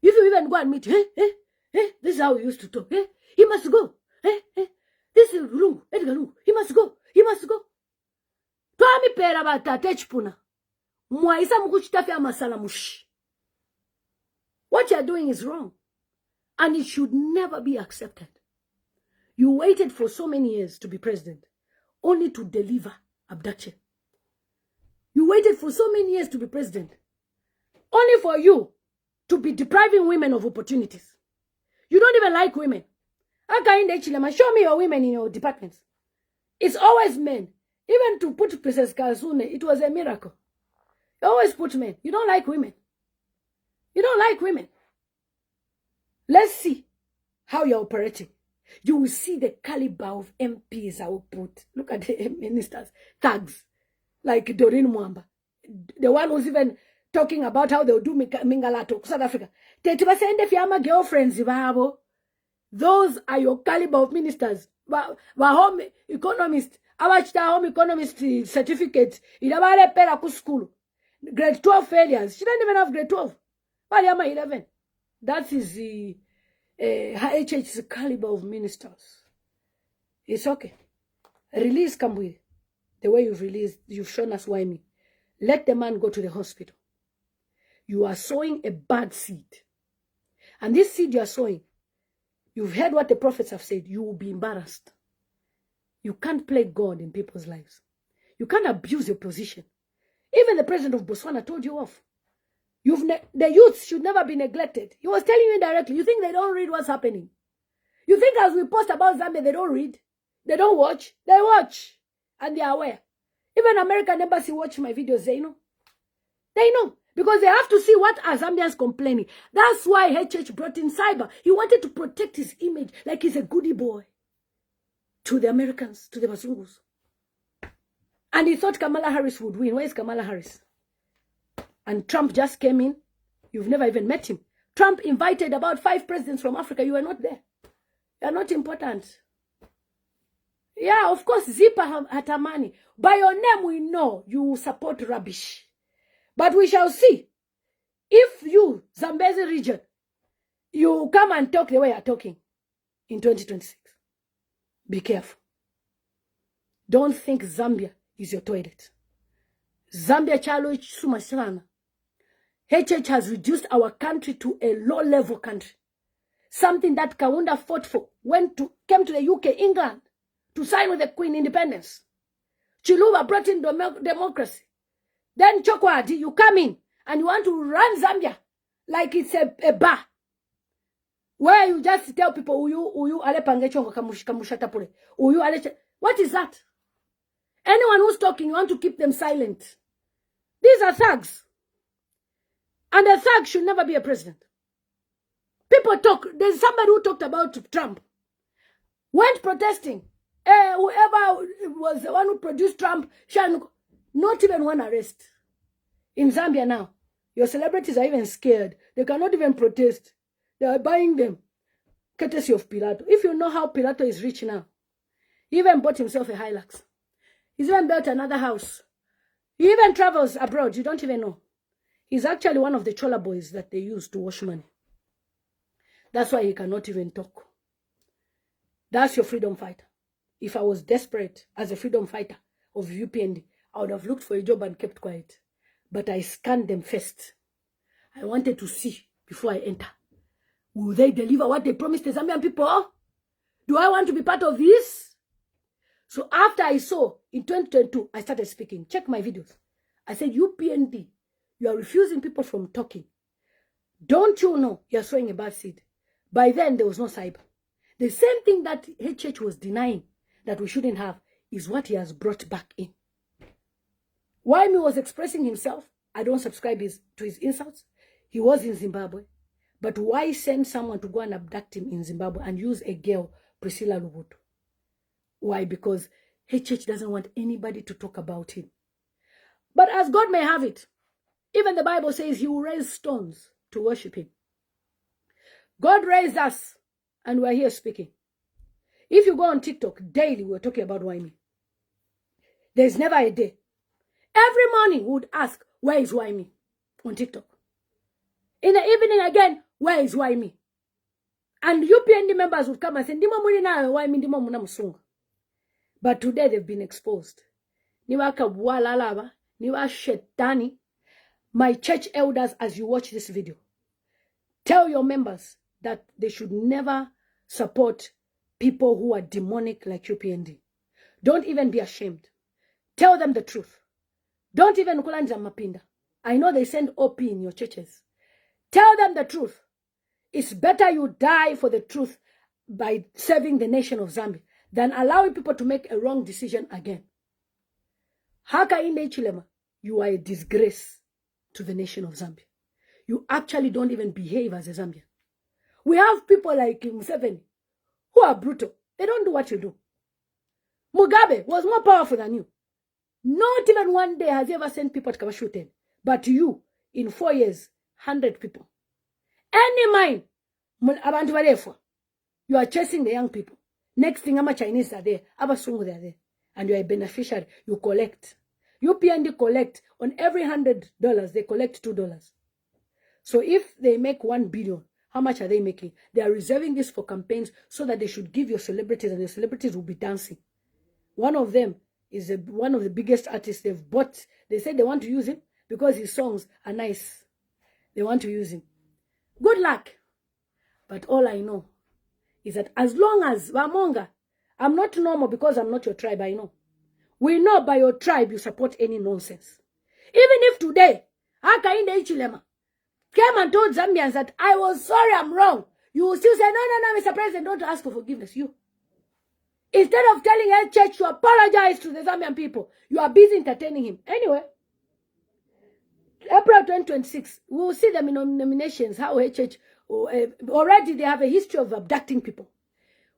If you even go and meet, this is how we used to talk. He must go. This is Lungu, Edgar Lungu. He must go. He must go. Twami pera bata techpuna. Mwaisa mukuchitafia masala mushi. What you are doing is wrong. And it should never be accepted. You waited for so many years to be president, only to deliver abduction. You waited for so many years to be president, only for you to be depriving women of opportunities. You don't even like women. Show me your women in your departments. It's always men. Even to put Princess Kalsune, it was a miracle. You always put men. You don't like women. You don't like women. Let's see how you're operating. You will see the caliber of MPs I will put. Look at the ministers, thugs, like Doreen Mwamba. The one who's even talking about how they'll do Mingalato, South Africa. Girlfriends, those are your caliber of ministers. Home economist, home economist certificate. School. Grade 12 failures. She doesn't even have grade 12. 11. That is the HH's caliber of ministers. It's okay. Release Kambwe. The way you've released, you've shown us why me. Let the man go to the hospital. You are sowing a bad seed. And this seed you are sowing, you've heard what the prophets have said. You will be embarrassed. You can't play God in people's lives. You can't abuse your position. Even the president of Botswana told you off. The youths should never be neglected. He was telling you indirectly. You think they don't read what's happening? You think as we post about Zambia, they don't read? They don't watch? They watch. And they are aware. Even American Embassy watch my videos. They know. They know. Because they have to see what are Zambians complaining. That's why HH brought in cyber. He wanted to protect his image like he's a goody boy. To the Americans, to the Bazungus. And he thought Kamala Harris would win. Where is Kamala Harris? And Trump just came in. You've never even met him. Trump invited about 5 presidents from Africa. You are not there. You are not important. Yeah, of course, Zipa Hatamani. By your name, we know you support rubbish. But we shall see. If you, Zambezi region, you come and talk the way you're talking in 2026. Be careful. Don't think Zambia is your toilet. Zambia chalo sumashana. HH has reduced our country to a low-level country. Something that Kaunda fought for. Came to the UK, England, to sign with the Queen independence. Chiluba brought in democracy. Then Chokwadi, you come in and you want to run Zambia like it's a bar. Where you just tell people, what is that? Anyone who's talking, you want to keep them silent. These are thugs. And a thug should never be a president. People talk. There's somebody who talked about Trump. Went protesting. Whoever was the one who produced Trump, not even one arrest. In Zambia now, your celebrities are even scared. They cannot even protest. They are buying them. Courtesy of Pilato. If you know how Pilato is rich now, he even bought himself a Hilux. He's even built another house. He even travels abroad. You don't even know. He's actually one of the Chola boys that they use to wash money. That's why he cannot even talk. That's your freedom fighter. If I was desperate as a freedom fighter of UPND, I would have looked for a job and kept quiet. But I scanned them first. I wanted to see before I enter. Will they deliver what they promised the Zambian people? Do I want to be part of this? So after I saw in 2022, I started speaking. Check my videos. I said, UPND, you are refusing people from talking. Don't you know you are sowing a bad seed? By then, there was no cyber. The same thing that HH was denying that we shouldn't have is what he has brought back in. While he was expressing himself, I don't subscribe to his insults. He was in Zimbabwe. But why send someone to go and abduct him in Zimbabwe and use a girl, Priscilla Lubutu? Why? Because HH doesn't want anybody to talk about him. But as God may have it, even the Bible says he will raise stones to worship him. God raised us, and we're here speaking. If you go on TikTok, daily we're talking about Waimi. There's never a day. Every morning we would ask, where is Waimi? On TikTok. In the evening again, where is Waimi? And UPND members would come and say, Ndimo muli na Waimi, ndimo muna musunga. But today they've been exposed. Niwa kabwalalaba, niwa shetani. My church elders, as you watch this video, tell your members that they should never support people who are demonic like UPND. Don't even be ashamed. Tell them the truth. Don't even kulanja mapinda. I know they send OP in your churches. Tell them the truth. It's better you die for the truth by serving the nation of Zambia than allowing people to make a wrong decision again. Haka inde Chilema, you are a disgrace to the nation of Zambia. you actually don't even behave as a Zambian. We have people like Museveni who are brutal. They don't do what you do. Mugabe was more powerful than you. Not even one day has he ever sent people to come shoot him. But you, in 4 years, 100 people. Any mine, you are chasing the young people. Next thing, Chinese are there, Abasungu they are there. And you are a beneficiary. You collect. UPND collect. On every $100, they collect $2. So if they make 1 billion, how much are they making? They are reserving this for campaigns so that they should give your celebrities, and your celebrities will be dancing. One of them is one of the biggest artists they've bought. They said they want to use him because his songs are nice. They want to use him. Good luck. But all I know is that as long as Wamonga, I'm not normal because I'm not your tribe, I know. We know by your tribe you support any nonsense. Even if today, Hakainde Ichilema came and told Zambians that I was sorry, I'm wrong, you will still say, no, Mr. President, don't ask for forgiveness. You. Instead of telling church to apologize to the Zambian people, you are busy entertaining him. Anyway, April 2026, we will see them in nominations, how HH, already they have a history of abducting people.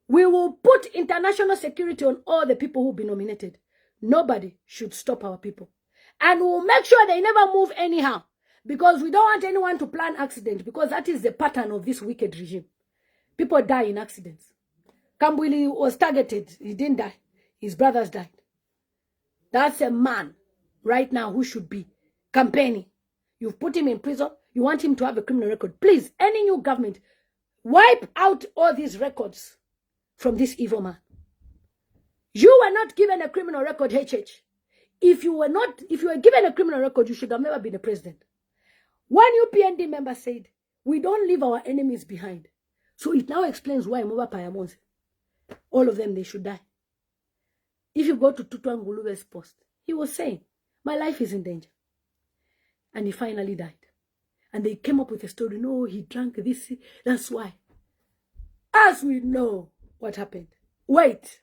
We will put international security on all the people who will be nominated. Nobody should stop our people. And we'll make sure they never move anyhow. Because we don't want anyone to plan accident. Because that is the pattern of this wicked regime. People die in accidents. Kambwili was targeted. He didn't die. His brothers died. That's a man right now who should be campaigning. You've put him in prison. You want him to have a criminal record. Please, any new government, wipe out all these records from this evil man. You were not given a criminal record, HH. If you were given a criminal record, you should have never been a president. One UPND member said, we don't leave our enemies behind. So it now explains why Moba Payamonse, all of them, they should die. If you go to Tutuan Nguluwe's post, he was saying, my life is in danger. And he finally died. And they came up with a story, no, he drank this, that's why. As we know what happened. Wait,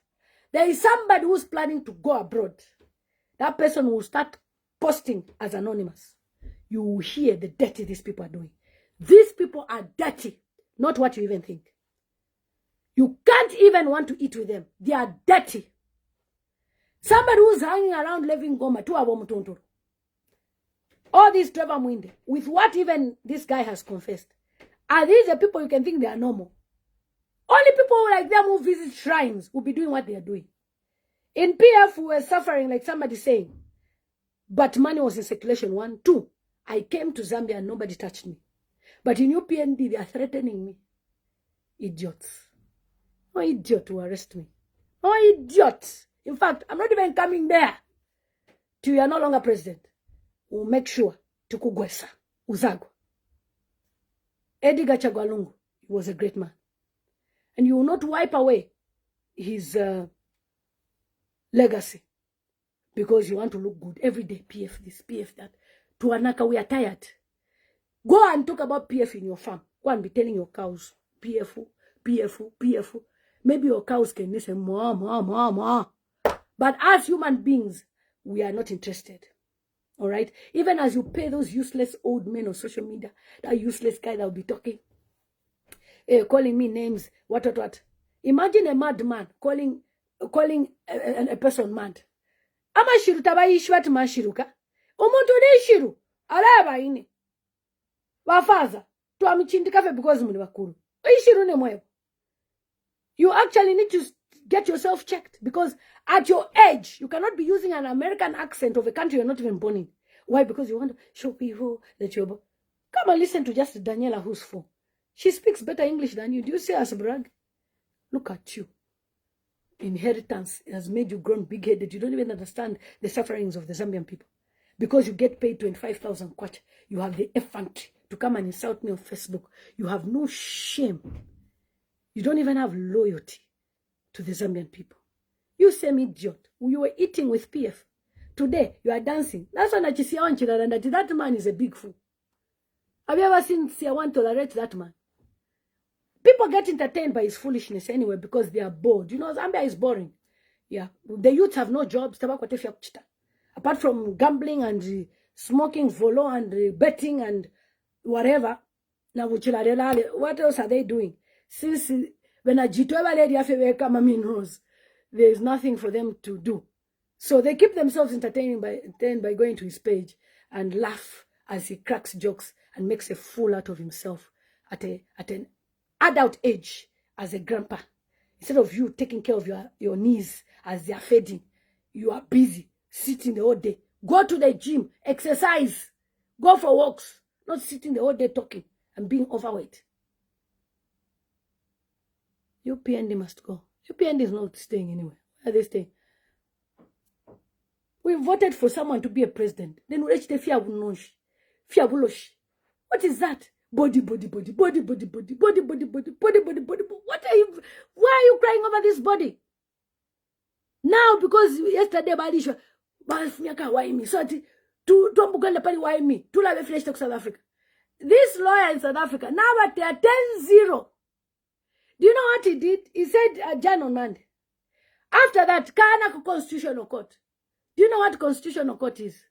there is somebody who's planning to go abroad. That person will start posting as anonymous. You will hear the dirty these people are doing. These people are dirty, not what you even think. You can't even want to eat with them. They are dirty. Somebody who's hanging around living Goma, tu abomutontoro. All these Trevor Mwinde, with what even this guy has confessed. Are these the people you can think they are normal? Only people like them who visit shrines will be doing what they are doing. In PF, we were suffering like somebody saying, but money was in circulation. 1, 2. I came to Zambia and nobody touched me. But in UPND, they are threatening me. Idiots. No idiot will arrest me. No idiot. In fact, I'm not even coming there till you are no longer president. We'll make sure to kugwesa, uzago. Edgar Lungu, he was a great man. And you will not wipe away his legacy because you want to look good every day. PF this, PF that. To Anaka, we are tired. Go and talk about PF in your farm. Go and be telling your cows, PF, PF, PF. Maybe your cows can listen, ma. But as human beings, we are not interested. All right? Even as you pay those useless old men on social media, that useless guy that will be talking, calling me names, what. Imagine a madman calling a person mad. Amashiru tabayishwa tumashiruka. Omuntu neshiru. Alaba ini. Wafaza. Tuamichindikafe because muni wakuru. Ishiru ne mwebu. You actually need to get yourself checked because at your age, you cannot be using an American accent of a country you're not even born in. Why? Because you want to show people that you're born. Come and listen to just Daniela who's 4. She speaks better English than you. Do you see us brag? Look at you. Inheritance has made you grown big-headed. You don't even understand the sufferings of the Zambian people. Because you get paid 25,000 kwacha. You have the effrontery to come and insult me on Facebook. You have no shame. You don't even have loyalty to the Zambian people. You same idiot. You were eating with PF. Today, you are dancing. That's why that man is a big fool. Have you ever seen Siawan tolerate that man? People get entertained by his foolishness anyway because they are bored. You know, Zambia is boring. Yeah. The youth have no jobs. Apart from gambling and smoking volo and betting and whatever. What else are they doing? Since when a jitweba lady afeweka minerals, there is nothing for them to do. So they keep themselves entertained by going to his page and laugh as he cracks jokes and makes a fool out of himself at an adult age as a grandpa. Instead of you taking care of your knees as they are fading, you are busy sitting the whole day. Go to the gym, exercise, go for walks, not sitting the whole day talking and being overweight. UPND must go. UPND is not staying anywhere. Where are they staying? We voted for someone to be a president. Then we reached the fiabulosh. What is that? Body. What are you? Why are you crying over this body? Now, because yesterday, South Africa. This lawyer in South Africa, now at 10-0. Do you know what he did? He said, Jan on Monday. After that, Kana Constitutional Court. Do you know what Constitutional Court is?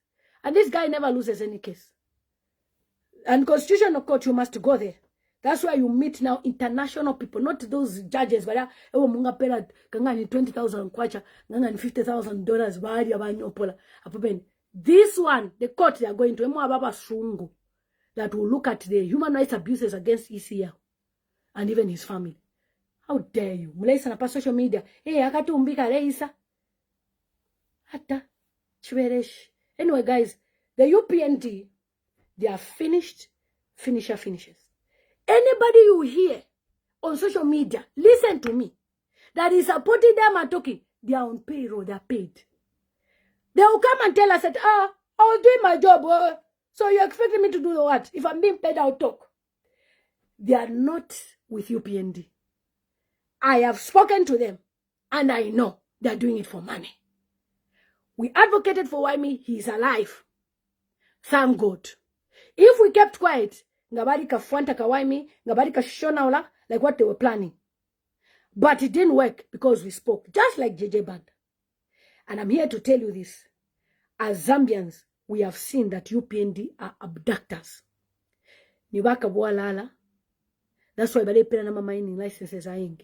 And this guy never loses any case. And Constitutional Court, you must go there. That's why you meet now international people, not those judges. But munga pera kangani 20,000 kwacha, kangani $50,000 This one, the court they are going to that will look at the human rights abuses against ECL and even his family. How dare you? Mulaisa na social media. Hey, akatumbika reisa. Hata chweresh. Anyway, guys, the UPND, they are finished. Finishes. Anybody you hear on social media, listen to me, that is supporting them and talking, they are on payroll, they are paid. They will come and tell us that, I was doing my job. So you're expecting me to do what? If I'm being paid, I'll talk. They are not with UPND. I have spoken to them, and I know they're doing it for money. We advocated for Waimi. He's alive. Thank God. If we kept quiet, ngabari kafuanta kawaimi, ngabari kashona ola, like what they were planning. But it didn't work because we spoke, just like JJ Band. And I'm here to tell you this. As Zambians, we have seen that UPND are abductors. Nibaka bualala. That's why bale pera na mining licenses are ing.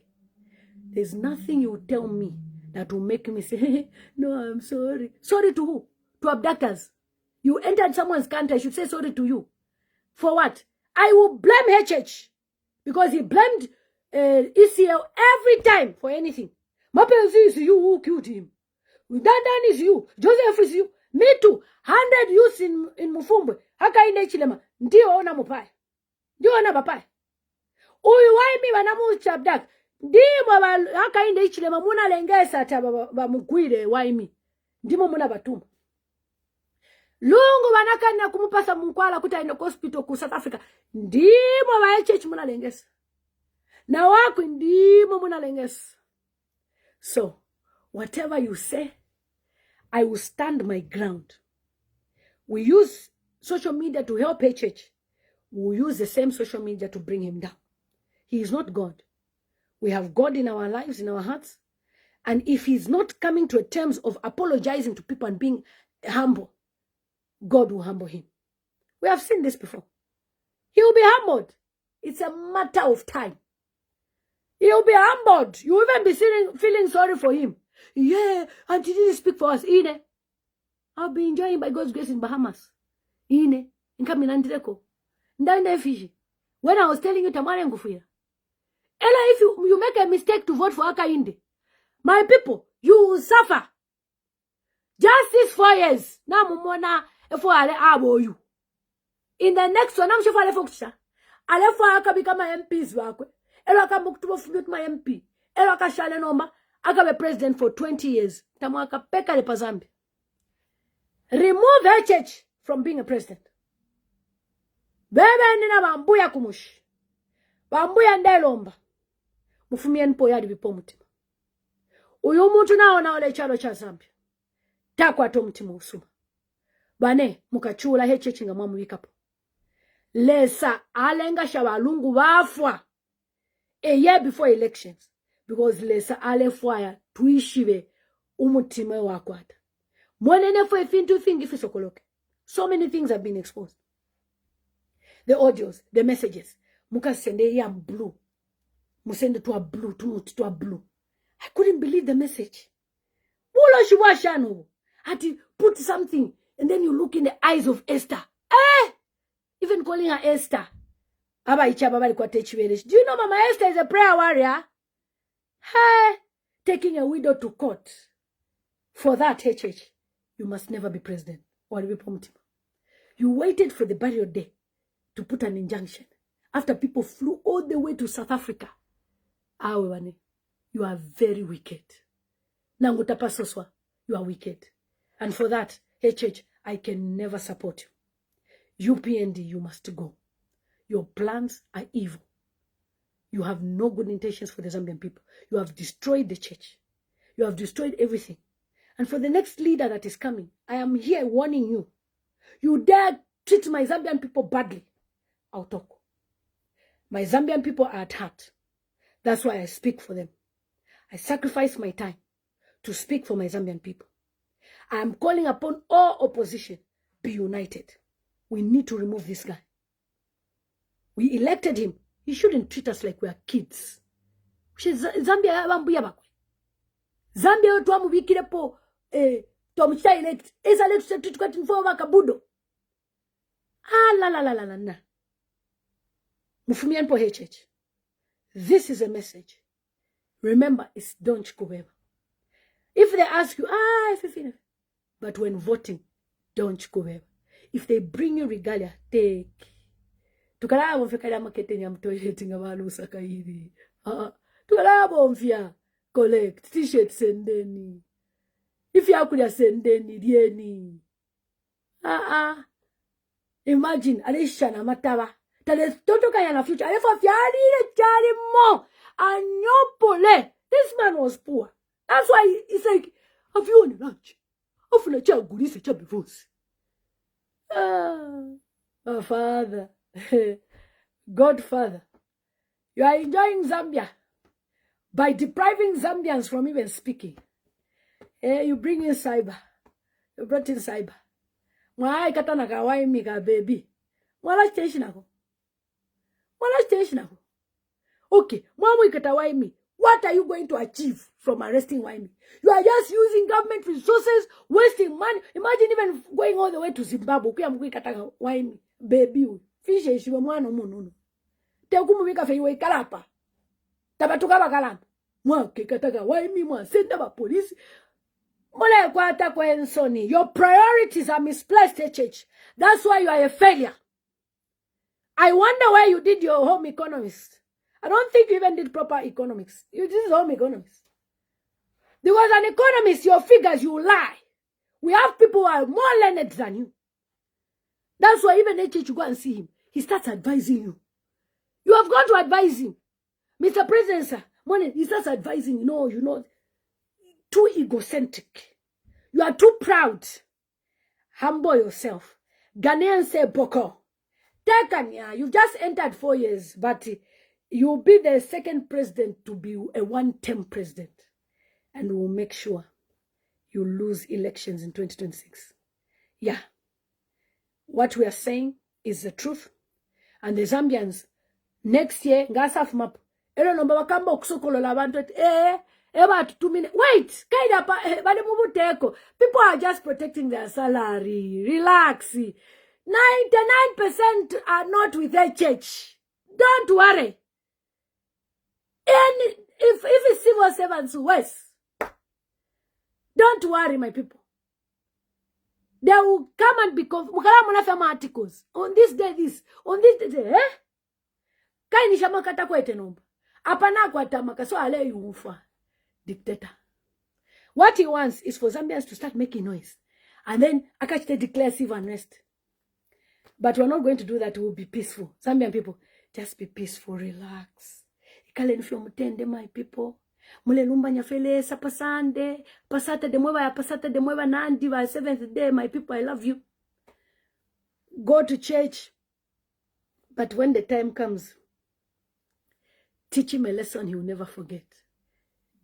There's nothing you tell me that will make me say, no, I'm sorry. Sorry to who? To abductors. You entered someone's country, I should say sorry to you. For what? I will blame HH because he blamed ECL every time for anything. Mapenzi is you who killed him. Dandan is you. Joseph is you. Me too. 100 youths in Mufumbwe. Haka ine chilema. Ndiyo ona mupaya. Ndiyo ona bapaya. Uyu waimi wanamu chabdak. Ndimo haka ine chilema muna lengesa ata bamukwire waimi. Ndimo muna batuma. Lungu wanakana kumupasa mkwala kuta ino hospital ku South Africa. Ndimo wa HH muna lengesa. Na waku ndimo muna lengesa. So, whatever you say, I will stand my ground. We use social media to help HH. We will use the same social media to bring him down. He is not God. We have God in our lives, in our hearts. And if he's not coming to terms of apologizing to people and being humble, God will humble him. We have seen this before. He will be humbled. It's a matter of time. He will be humbled. You will even be feeling sorry for him. Yeah, and he didn't speak for us. Ine. I'll be enjoying by God's grace in Bahamas. Ine. Nkami nandireko. Ndanda Fiji. When I was telling you Tamara Ngufuya. Ella, if you make a mistake to vote for Akainde, my people, you will suffer. Justice 4 years. Na mumona efo ale abo you. In the next one, I'm sure for the ale fo aka become MPs wakwe. Elo aka muktubo fumut my MP. Elo aka shale noma. Aka be president for 20 years. Tamu aka peka le pazambi. Remove HH from being a president. Bebe nina bambuya kumushi. Bambuya ndelomba. Mufumie npo yadi bipo mutima. Uyu muntu na ole chalo cha Zambia. Takwa to mutima usuma. Bane mukachula HH nga mwamu wikapo. Lesa alenga shabalungu wafwa. A year before elections. Because lesa alefwaya tuishive umutima wakwata. Mwenene fwe fintu fingi fisokoloke. So many things have been exposed. the audios, the messages. Muka sende yam blue. Musende to a blue, to a blue. I couldn't believe the message. Wula shiwashanu. Had to put something, and then you look in the eyes of Esther. Even calling her Esther. Do you know Mama Esther is a prayer warrior? Hey, taking a widow to court. For that, HH, you must never be president. You waited for the burial day to put an injunction. After people flew all the way to South Africa. You are very wicked. Nangutapa Soswa, you are wicked. And for that, HH, I can never support you. UPND, you must go. Your plans are evil. You have no good intentions for the Zambian people. You have destroyed the church. You have destroyed everything. And for the next leader that is coming, I am here warning you. You dare treat my Zambian people badly, I'll talk. My Zambian people are at heart. That's why I speak for them. I sacrifice my time to speak for my Zambian people. I am calling upon all opposition, be united. We need to remove this guy. We elected him. He shouldn't treat us like we are kids. Zambia Zambia tuamu wikirepo tomchita elect. Esa elect tutukati mfoma kabudo. La. Mufumian po HH. This is a message. Remember, it's don't kubeba. If they ask you, but when voting, don't kubeba. If they bring you regalia, take. Tukala mfekala makete nyam toileting abantu sakairi. Tukala mfia collect t-shirt sendeni. If you akuya sendeni dieni. Imagine alisha na mataba. Tale toto kaya na future. Alefa fiari ile chari mo. Anyopole. This man was poor. That's why he's like, have you on lunch? Ofuna cha gulise cha bivosi. My father. Godfather. You are enjoying Zambia by depriving Zambians from even speaking. You bring in cyber. You brought in cyber. Mwai katana kawai mika baby. Mwala station ako. Okay, mwamu ikatawai mi. What are you going to achieve from arresting Waimi? You are just using government resources, wasting money. Imagine even going all the way to Zimbabwe. Kuya mkui kataka Waimi. Baby. Fishe ishiwe mwano mununo. Te ukumu wika fe iwe kalapa. Tabatuka bakalapa. Mwake kataka Waimi mwa. Senda ba polisi. Mole kwa ata kwa ensoni. Your priorities are misplaced, HH. That's why you are a failure. I wonder why you did your home economics. I don't think you even did proper economics. You did home economics. Because an economist, your figures, you lie. We have people who are more learned than you. That's why even HH, you go and see him. He starts advising you. You have gone to advise him. Mr. President, sir, he starts advising you. You know, too egocentric. You are too proud. Humble yourself. Ghanaians say Boko. Tekanya, you've just entered 4 years, but you'll be the second president to be a one-term president. And we'll make sure you lose elections in 2026. Yeah. What we are saying is the truth. And the Zambians, next year, ngasaf map. About 2 minutes. Wait! People are just protecting their salary. Relax. 99% are not with their church. Don't worry. And if it's civil servants, worse. Don't worry, my people. They will come and become articles. On this day, this. On this day, Kaini shamakata kwa etenomba. Apana kwa tamaka. So ale yufa. Dictator. What he wants is for Zambians to start making noise. And then Akachite declares civil unrest. But we're not going to do that. We'll be peaceful. Zambian people, just be peaceful. Relax. Ikale nifyo mutende, my people. Mule lumba nyafele sa pasande. Pasata de mueva nandi by 7th day. My people, I love you. Go to church. But when the time comes, teach him a lesson he will never forget.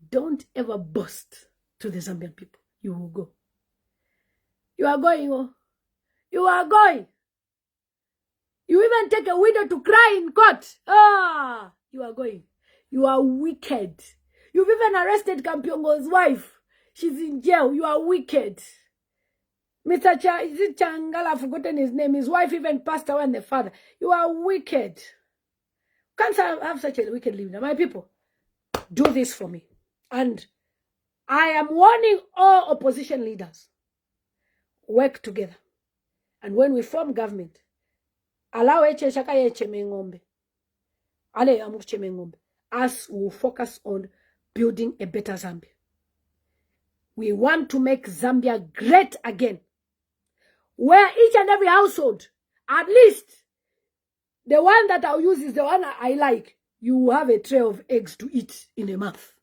Don't ever boast to the Zambian people. You will go. You are going. You are going. You even even take a widow to cry in court. Ah, you are going. You are wicked. You've even arrested Kampiongo's wife. She's in jail. You are wicked. Mr. Is it Changala? I've forgotten his name. His wife even passed away and the father. You are wicked. Can't have such a wicked living. My people, do this for me. And I am warning all opposition leaders. Work together. And when we form government, allow us will focus on building a better Zambia. We want to make Zambia great again, where each and every household, at least the one that I'll use is the one I like, you will have a tray of eggs to eat in a month.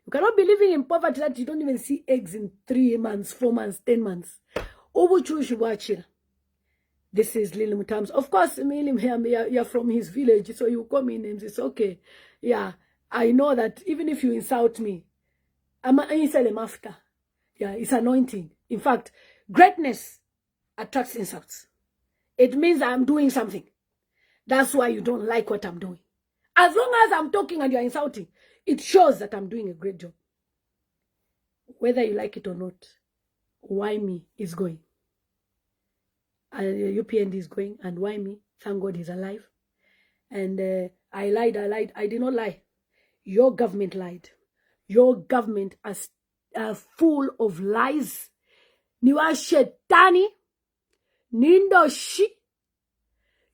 You cannot be living in poverty that you don't even see eggs in 3 months, 4 months, 10 months. This is Lillian Mutambo. Of course, you're from his village, so you call me names. It's okay. Yeah, I know that even if you insult me, I'm after. Yeah, it's anointing. In fact, greatness attracts insults. It means I'm doing something. That's why you don't like what I'm doing. As long as I'm talking and you're insulting, it shows that I'm doing a great job. Whether you like it or not, why me is going. UPND is going, and why me? Thank God he's alive. And I lied. I did not lie. Your government lied. Your government is full of lies. Niwa shetani, nindoshi,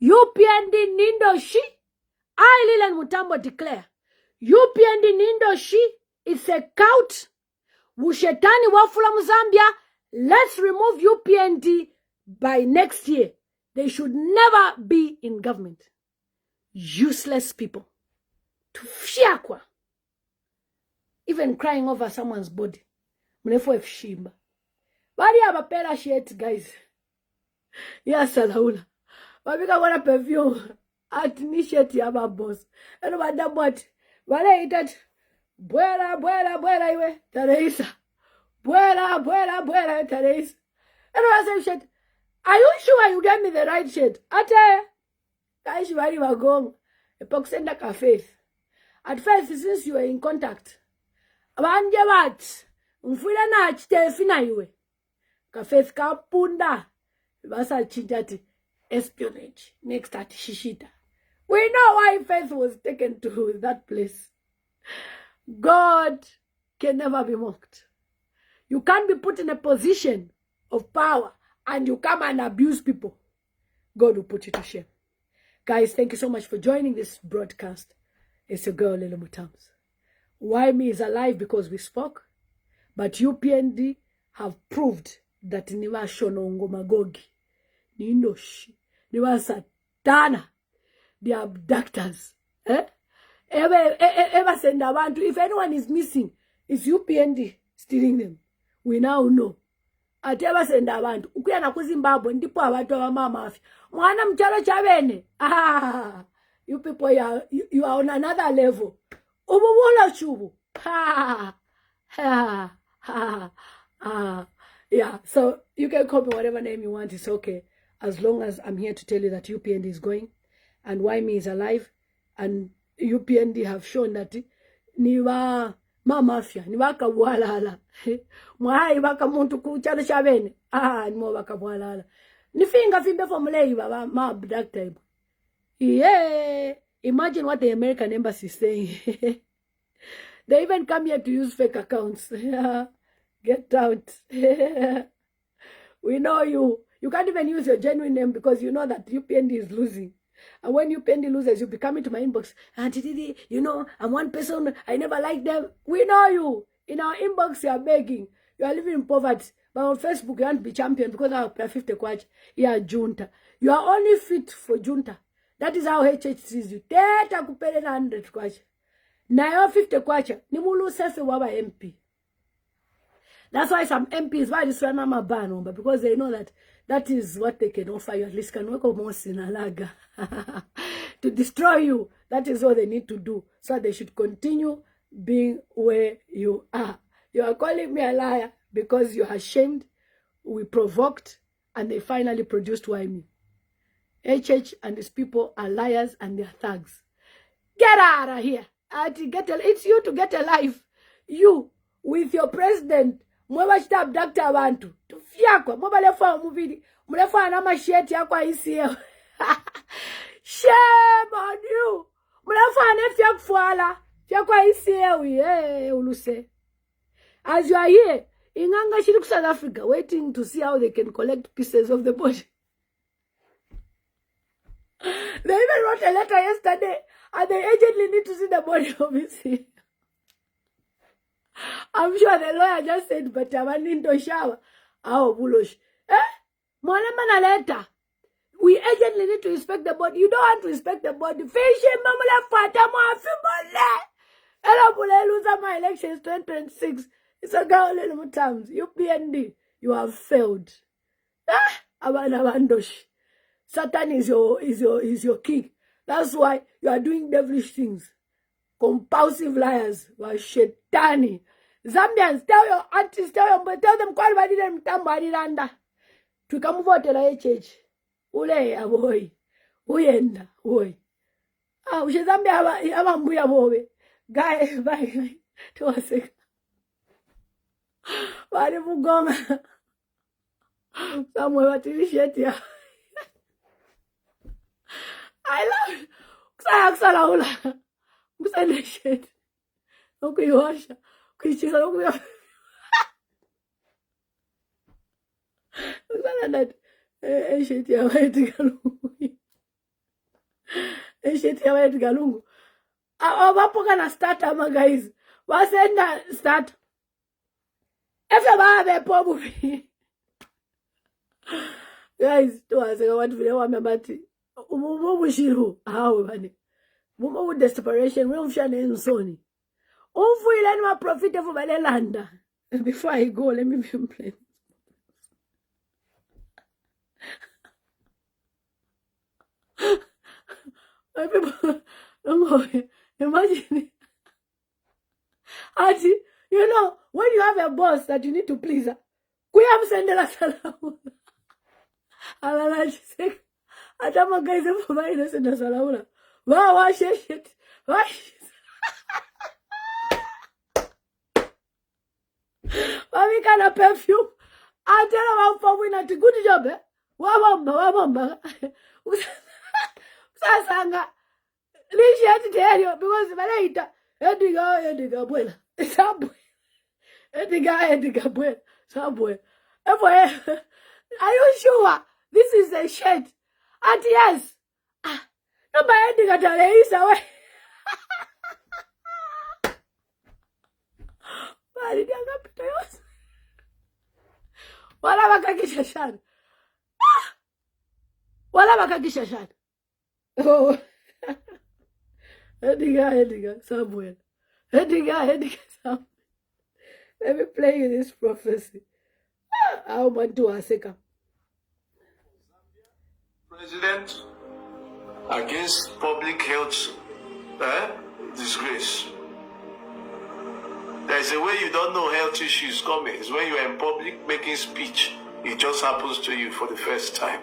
UPND nindoshi. I, Lillian Mutambo, declare, UPND nindoshi, it's a cult. Wushetani wafula Muzambia. Let's remove UPND by next year. They should never be in government. Useless people. Tufiakwa. Even crying over someone's body. Mnefo efshimba. Bari abapela shit, guys. Yes, Salaula. Babika wana perfume. At nisheti yaba boss. Eno badabwati. Wale itat. Buera iwe. Teresa. Buera Teresa. Eno wase shit. Are you sure you gave me the right shit? Ate. Kaishi wali wagong. Epoksenda ka faith. At first, since you were in contact. Abanje wat. Mfula na achite fina iwe. Ka faith ka punda. Basa chinjati. Espionage. Next at Shishita. We know why faith was taken to that place. God can never be mocked. You can't be put in a position of power and you come and abuse people. God will put you to shame. Guys, thank you so much for joining this broadcast. It's your girl, Lillian Mutambo. Why me is alive because we spoke, but UPND have proved that niwa shonongo magogi, ni inoshi, niwa satana, the abductors. Ever send abantu. If anyone is missing, it's UPND stealing them. We now know. Ateba send abantu. Ukuya na kuZimbabwe ndipo abantu abamama afi. Mwana mchalo chabene. Ah, you people you are on another level. Ububula chubu. Yeah, so you can call me whatever name you want. It's okay. As long as I'm here to tell you that UPND is going and why me is alive. And UPND have shown that niwa mafia, niwa kabwalala. Mwai waka muntu kuchalo chabene. Nimo waka bwalala. Nifinga fimbe formulei baba ma abductor. Yeah. Imagine what the American embassy is saying. They even come here to use fake accounts. Get out. We know you. You can't even use your genuine name because you know that UPND is losing. And when UPND loses, you be coming to my inbox. Auntie, you know, I'm one person. I never liked them. We know you. In our inbox, you are begging. You are living in poverty. But on Facebook, you want to be champion because I have 50 kwacha. You are junta. You are only fit for junta. That is how HH sees you. Teta kupele na 100 kwacha. Na yo 50 kwacha. Ni mulu sefe waba MP. That's why some MPs, why this one I'm ban but because they know that that is what they can offer you. At least can work almost in Alaga. To destroy you. That is what they need to do. So they should continue being where you are. You are calling me a liar because you are ashamed. We provoked and they finally produced why me. HH and his people are liars and they're thugs. Get out of here. It's you to get a life. You, with your president, mwebachita abduct abantu. Tufiakwa, mwebalefa umuvidi. Mlefa anamasheti yakwa ECL. Shame on you. Mlefa anefia kufuala. Fiakwa ECL, yeah, uluse. As you are here, Inganga Shiruk South Africa, waiting to see how they can collect pieces of the body. They even wrote a letter yesterday, and they urgently need to see the body of ECL. I'm sure the lawyer just said, but I'm in the shower. Oh, bullish. Mwana letter. We urgently need to inspect the body. You don't want to inspect the body. Fishy, mamula fata mo afimole. Hello, bule lose my elections 2026. It's a girl Lillian Mutambo. UPND. You have failed. Abandosh. Satan is your king. That's why you are doing devilish things. Compulsive liars. Shetani. Zambians, tell your aunties, tell them call by them Mutambo. To come over to the HH. Ule aboy. Uyenda. Uy. Ushe Zambia abambuya bobe. Guy, bye. To a second. Wale mugonga. Somewhere what you shit ya. I love it. Kusala ula. Kusala shit. Okay, wash. Kuichisa lokuya. Kusala that. Shit ya Edgar Lungu. Shit ya Edgar Lungu. Wapo kana start ama guys. Wasenda start. Efe babe pobu. Guys, tuwaseka watu vile wamebati. Umushiru. Hawe bani. Mumu desperation. We umshane nsoni. Umfu ilani ma profit efu bale landa. Before I go, let me be playing. My people, imagine. Ati, you know, when you have a boss that you need to please her, kuya msendela salamu. Alala chisek. Atama guys efu ba ina senda salamu. Wa shit. Mami kana perfume. Atela wa ufamu ina ti good job eh. Wabomba. Sasanga. Lishi ati terio because malaita. Edgar buena. Subway. Edgar buena. Subway. Are you sure this is a shade? And yes. No, but Edgar Taleisa way. Wala bakakisha shad. Wala bakakisha shad. Oh. Edgar, somewhere. Edgar, somewhere. Let me play you this prophecy. I want to ask you. President against public health disgrace. There's a way you don't know health issues coming. It's when you are in public making speech. It just happens to you for the first time.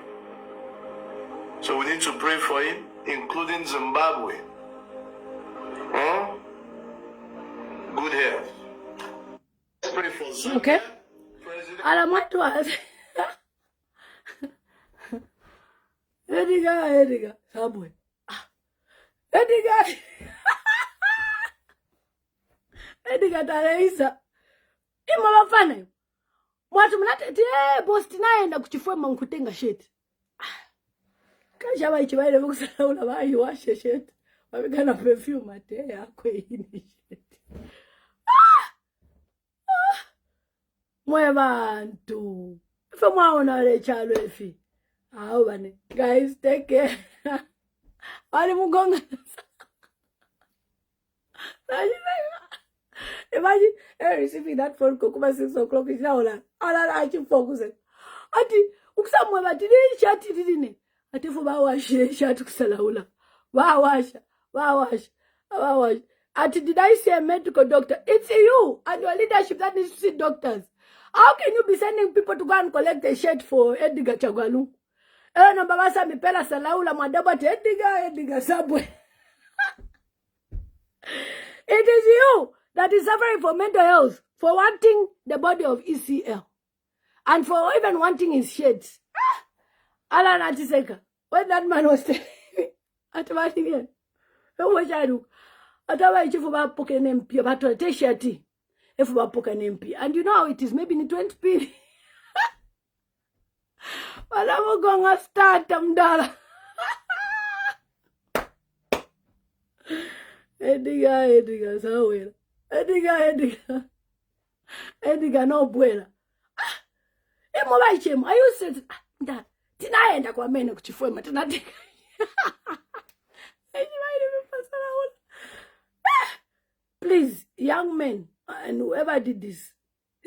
So we need to pray for him, including Zimbabwe. Good health. Let's pray for Zambia. Okay. President. And I want to ask. Edgar, Subway. Edgar. Edgar Taleisa. Ima wafane. Mwatu mnatete bosti naenda kuchifua mankutenga shit. Kasha ichibaile bukusala ula bayi washe shit. Wabigana perfume ate yakwe hini shit. Mwe bantu. Ife mwaona le chalo efi. Bane. Guys, take care. Wali mugonga. Imagine receiving that phone call kuma 6 o'clock is now la. Ala achi focus. Ati ukusamwe batini shati didine. Ati fu ba washe shati kusalaula. Ba washa. Ati did I say a medical doctor? It's you and your leadership that needs to see doctors. How can you be sending people to go and collect a shirt for Edgar Lungu? No baba sa mipela salaula mwadaba te Edgar Subway. It is you that is suffering for mental health, for wanting the body of ECL, and for even wanting his shades. Alan Atiseka, when that man was telling me, at what again? Who was I do? Otherwise, if we were poking MP, about to take shirty, if we were poking MP, and you know how it is, maybe in 20p. But I'm going to start them dollar. Edgar, so well. Edgar, no bueno. I used to that. Tinaenda kwa mene kuchifua tunateka. Please, young men and whoever did this,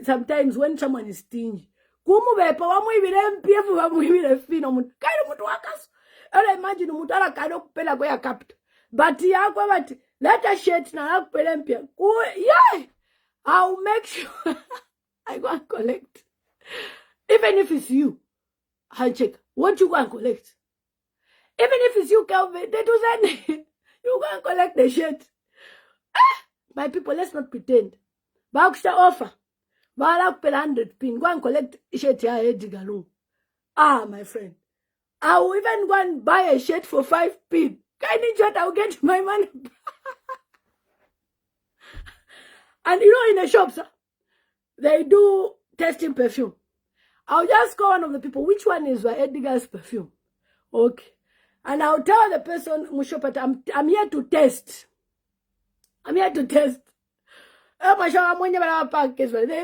sometimes when someone is stingy, kumubepa wamuibire mpiefu wamuibire fino muntu kaino muntu wakaso. Ela imagine muntu ala kaino kupela kwa ya capital. But yako but let us shit na kupela mpia. Yeah, I'll make sure I go and collect. Even if it's you, I'll check. Won't you go and collect? Even if it's you, Calvin, they do that. You go and collect the shit. My people, let's not pretend. Baxter offer. Bala pay 100 pin. Go and collect shit here, Edgar Lungu. My friend. I will even go and buy a shirt for 5 pin. Kind of shot, I'll get my money. And you know, in the shops, they do testing perfume. I'll just call one of the people, which one is Edgar's perfume? Okay. And I'll tell the person, Mushopat, I'm here to test. I'm here to test. They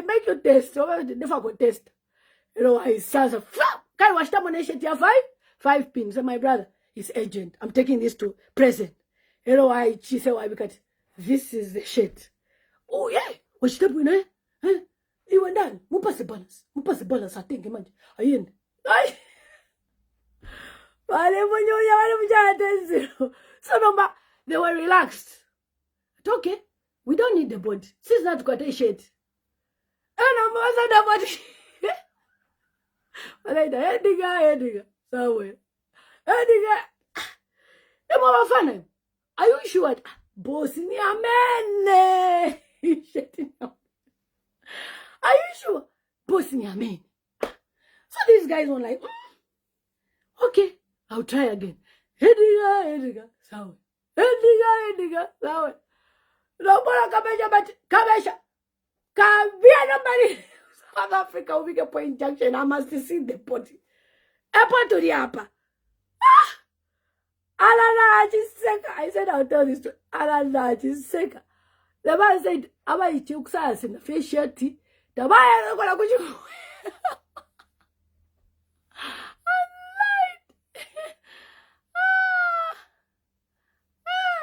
make you test. They never go test. You know, I says, can watch that money shit here 5 pins. So my brother is agent. I'm taking this to present. You know, she said, why? Because this is the shit. Oh, yeah. What's that winner? You went down. Mupas the balance. I think, man. Are you in? So, no, they were relaxed. It's okay. We don't need the body. She's not got a shit. And I'm also the body. But I Edgar. So, Edgar. Are you sure? Bosnia man. Are you sure? Bosnia man. So these guys were like, okay, I'll try again. Edgar. So, Edgar. So, no more Kabesha. Kabia nobody. South Africa, we get point junction. I must see the body. Epa to the upper. Alana, I said, I'll tell this to Alana, Jessica. The man said, I took us in the fish shirty. The man is going to go.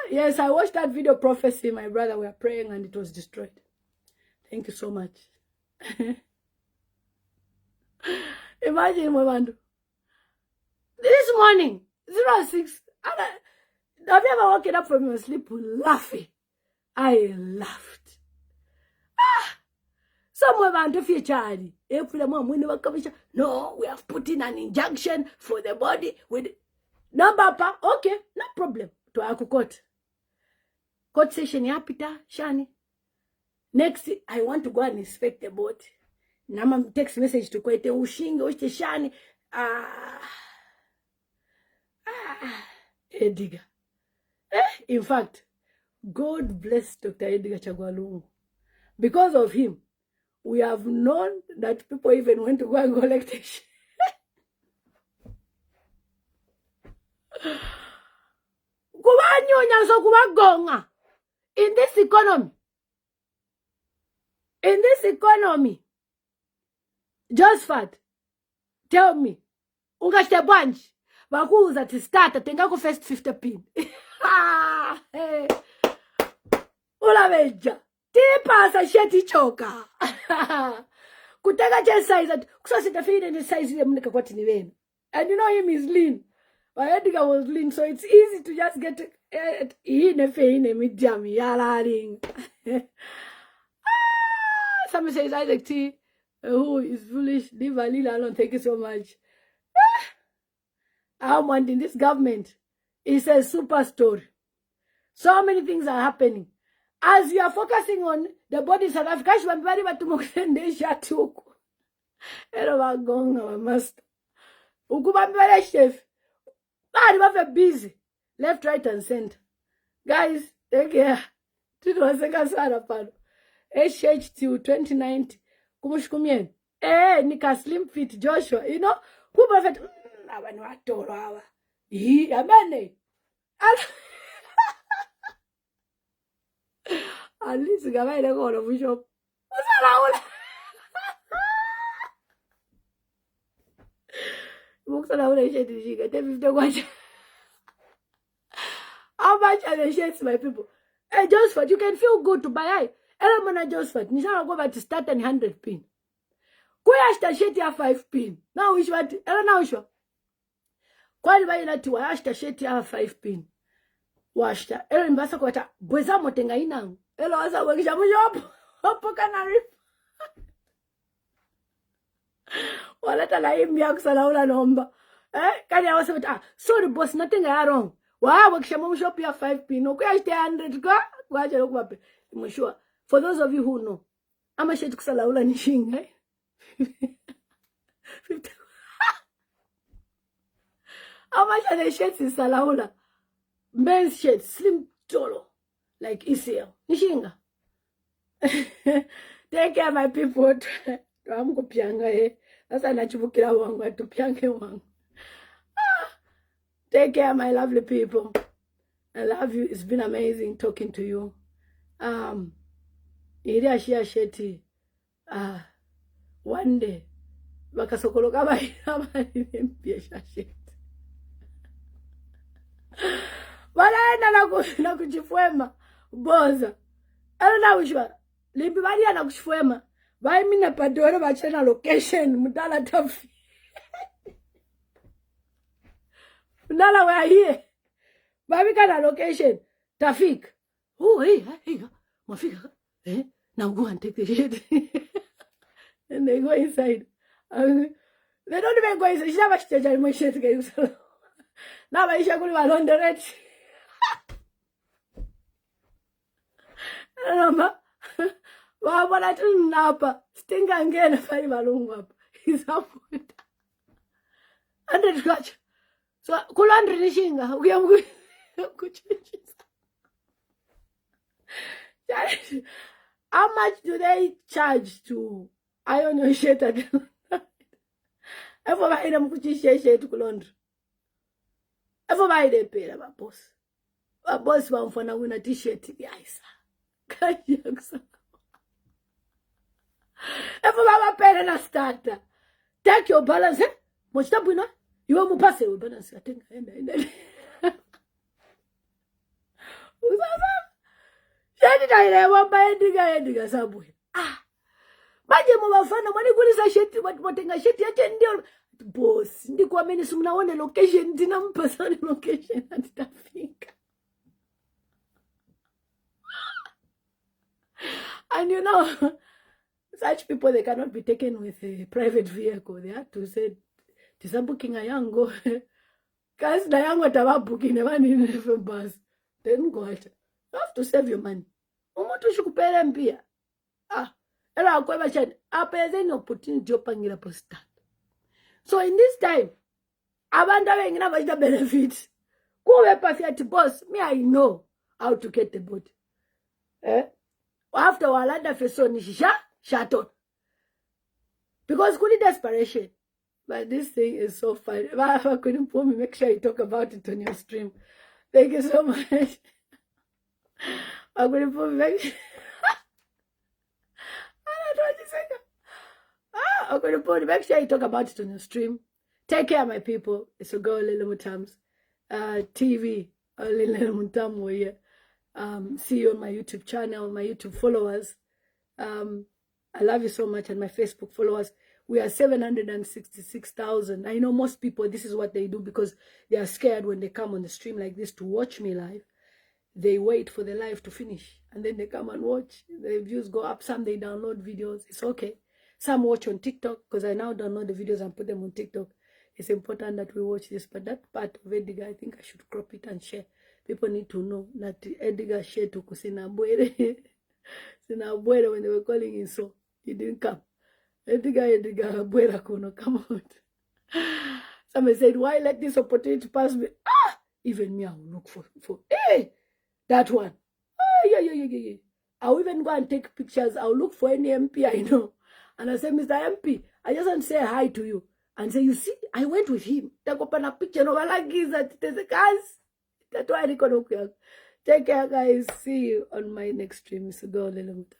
Yes, I watched that video prophecy. My brother were praying and it was destroyed. Thank you so much. Imagine, Mwando. This morning, 06, have you ever woken up from your sleep laughing? I laughed. Somewhere around the future, no, we have put in an injunction for the body with no papa. Okay, no problem. To our court session yapita shani. Next, I want to go and inspect the body. Nama text message to kwete ushinge ushte shani. Edgar. In fact, God bless Dr. Edgar Lungu. Because of him, we have known that people even went to go and collect a shit. In this economy, Josephat, tell me, ungashte bunch, bakuza to start, tenga ko first 50 pin. Ulaveja, tipasa sheti choka. Kutega just size that, kusasi tafide and the size of the kwati ni wenu. And you know him is lean. My Edgar was lean, so it's easy to just get in a medium. Somebody says Isaac T, who is foolish, leave Alila alone, thank you so much. I'm wanting this government. It's a super story. So many things are happening. As you are focusing on the body in South Africa, you are very much to my master. Ukubambele chef. Bari busy. Left, right, and center. Guys, take care. Tutwaseka sana pano. HH2 2090. Kumushkumien. Nika slim fit Joshua. You know, who perfect? Abani watoro hawa. Yabene. At least gabaile kono bishop. Usalaula. Mukusalaula isheti shika. Te kwacha. How much are the shirts, my people? Hey, Joseph, you can feel good to buy. Elamana Joseph, Nisha go back to start and 100 pin. Kuyashta sheti ya 5 pin. Now wish what? Ela now wish. Kwali bayi nati wa ashta sheti ya 5 pin. Washta. Ela mbasa kwa ta. Bweza motenga inangu. Ela wasa wakisha mwisho. Opo kanari. Walata la imi ya kusalaula nomba. Kani ya wasa wata. Sorry boss, nothing ya wrong. Wow, wakisha mwisho ya 5 pin. Kuyashta 100 kwa. Kwacha loku wape. Mwisho. For those of you who know. Ama sheti kusalaula nishinga. 50. How much are the shirts in Salaula? Men's shirts, slim tolo, like ECL. Nishinga. Take care, my people. I'm go pianga. That's a nachubukira wangu to piange wangu. Take care, my lovely people. I love you. It's been amazing talking to you. Iria shia sheti. One day. Bakasokoloka mpia shasheti. Walaenda na kuchifwema boza. Ela na ushwa. Limbi badia na kuchifwema. Bai mina padoro bachena location mudala tafi. Mudala we are here. Bai kana location Tafik. Oh hey, Mafika. Now go and take the shit. And they go inside. They don't even go inside. She never stayed in my shit again. Now I shall go on the red. Well, I don't know. Sting again if I balloon up. He's up with 100 scratch. So, Kulandri Nishinga, we are good. How much do they charge to iron your shirt again? Everybody them kuchi shirt to laundry. Everybody they pay them a boss. A boss one for now win a t-shirt. Yes. Everybody pay them a starter. Take your balance, eh? Much tabu na? You want to pass it with balance. I think. Shadi na ile wamba ediga sabu. Maje mwafana mwani kulisa sheti watenga sheti yache ndio boss ndiko ameni sumnaone location ndina mpasani location atafika. And you know such people, they cannot be taken with a private vehicle. They have to say booking a yango cuz na yango tababuki ne mani in bus. Then go ahead. You have to save your money. Umuntu shukupele mpia. Ela akweba chani. Apeze ni opportunity opangira posta. So in this time, abanda wengina bajita benefits. Kuwe pafiati boss, me I know how to get the boat. After walanda feso ni shato. Because kuli desperation. But this thing is so fun. If I couldn't pull me, make sure you talk about it on your stream. Thank you so much. I'm going to put me back. I'm going to put it. Make sure you talk about it on your stream. Take care, my people. It's a girl, Lillian Mutambo. TV, Lillian Mutambo here. See you on my YouTube channel, my YouTube followers. I love you so much. And my Facebook followers. We are 766,000. I know most people, this is what they do because they are scared when they come on the stream like this to watch me live. They wait for the live to finish and then they come and watch. The views go up. Some they download videos. It's okay. Some watch on TikTok because I now download the videos and put them on TikTok. It's important that we watch this. But that part of Edgar, I think I should crop it and share. People need to know that Edgar shared to Kusinabwere. Sinabwere, when they were calling him so, he didn't come. Edgar, Bwera Kono, come out. Somebody said, why let this opportunity pass me? Even me, I will look for hey, that one. Yeah. I'll even go and take pictures. I'll look for any MP I know. And I say, Mr. MP, I just want to say hi to you. And say, you see, I went with him. Take up a picture of a guys. That's why I record. Take care, guys. See you on my next stream. So go, Lillian Mutambo.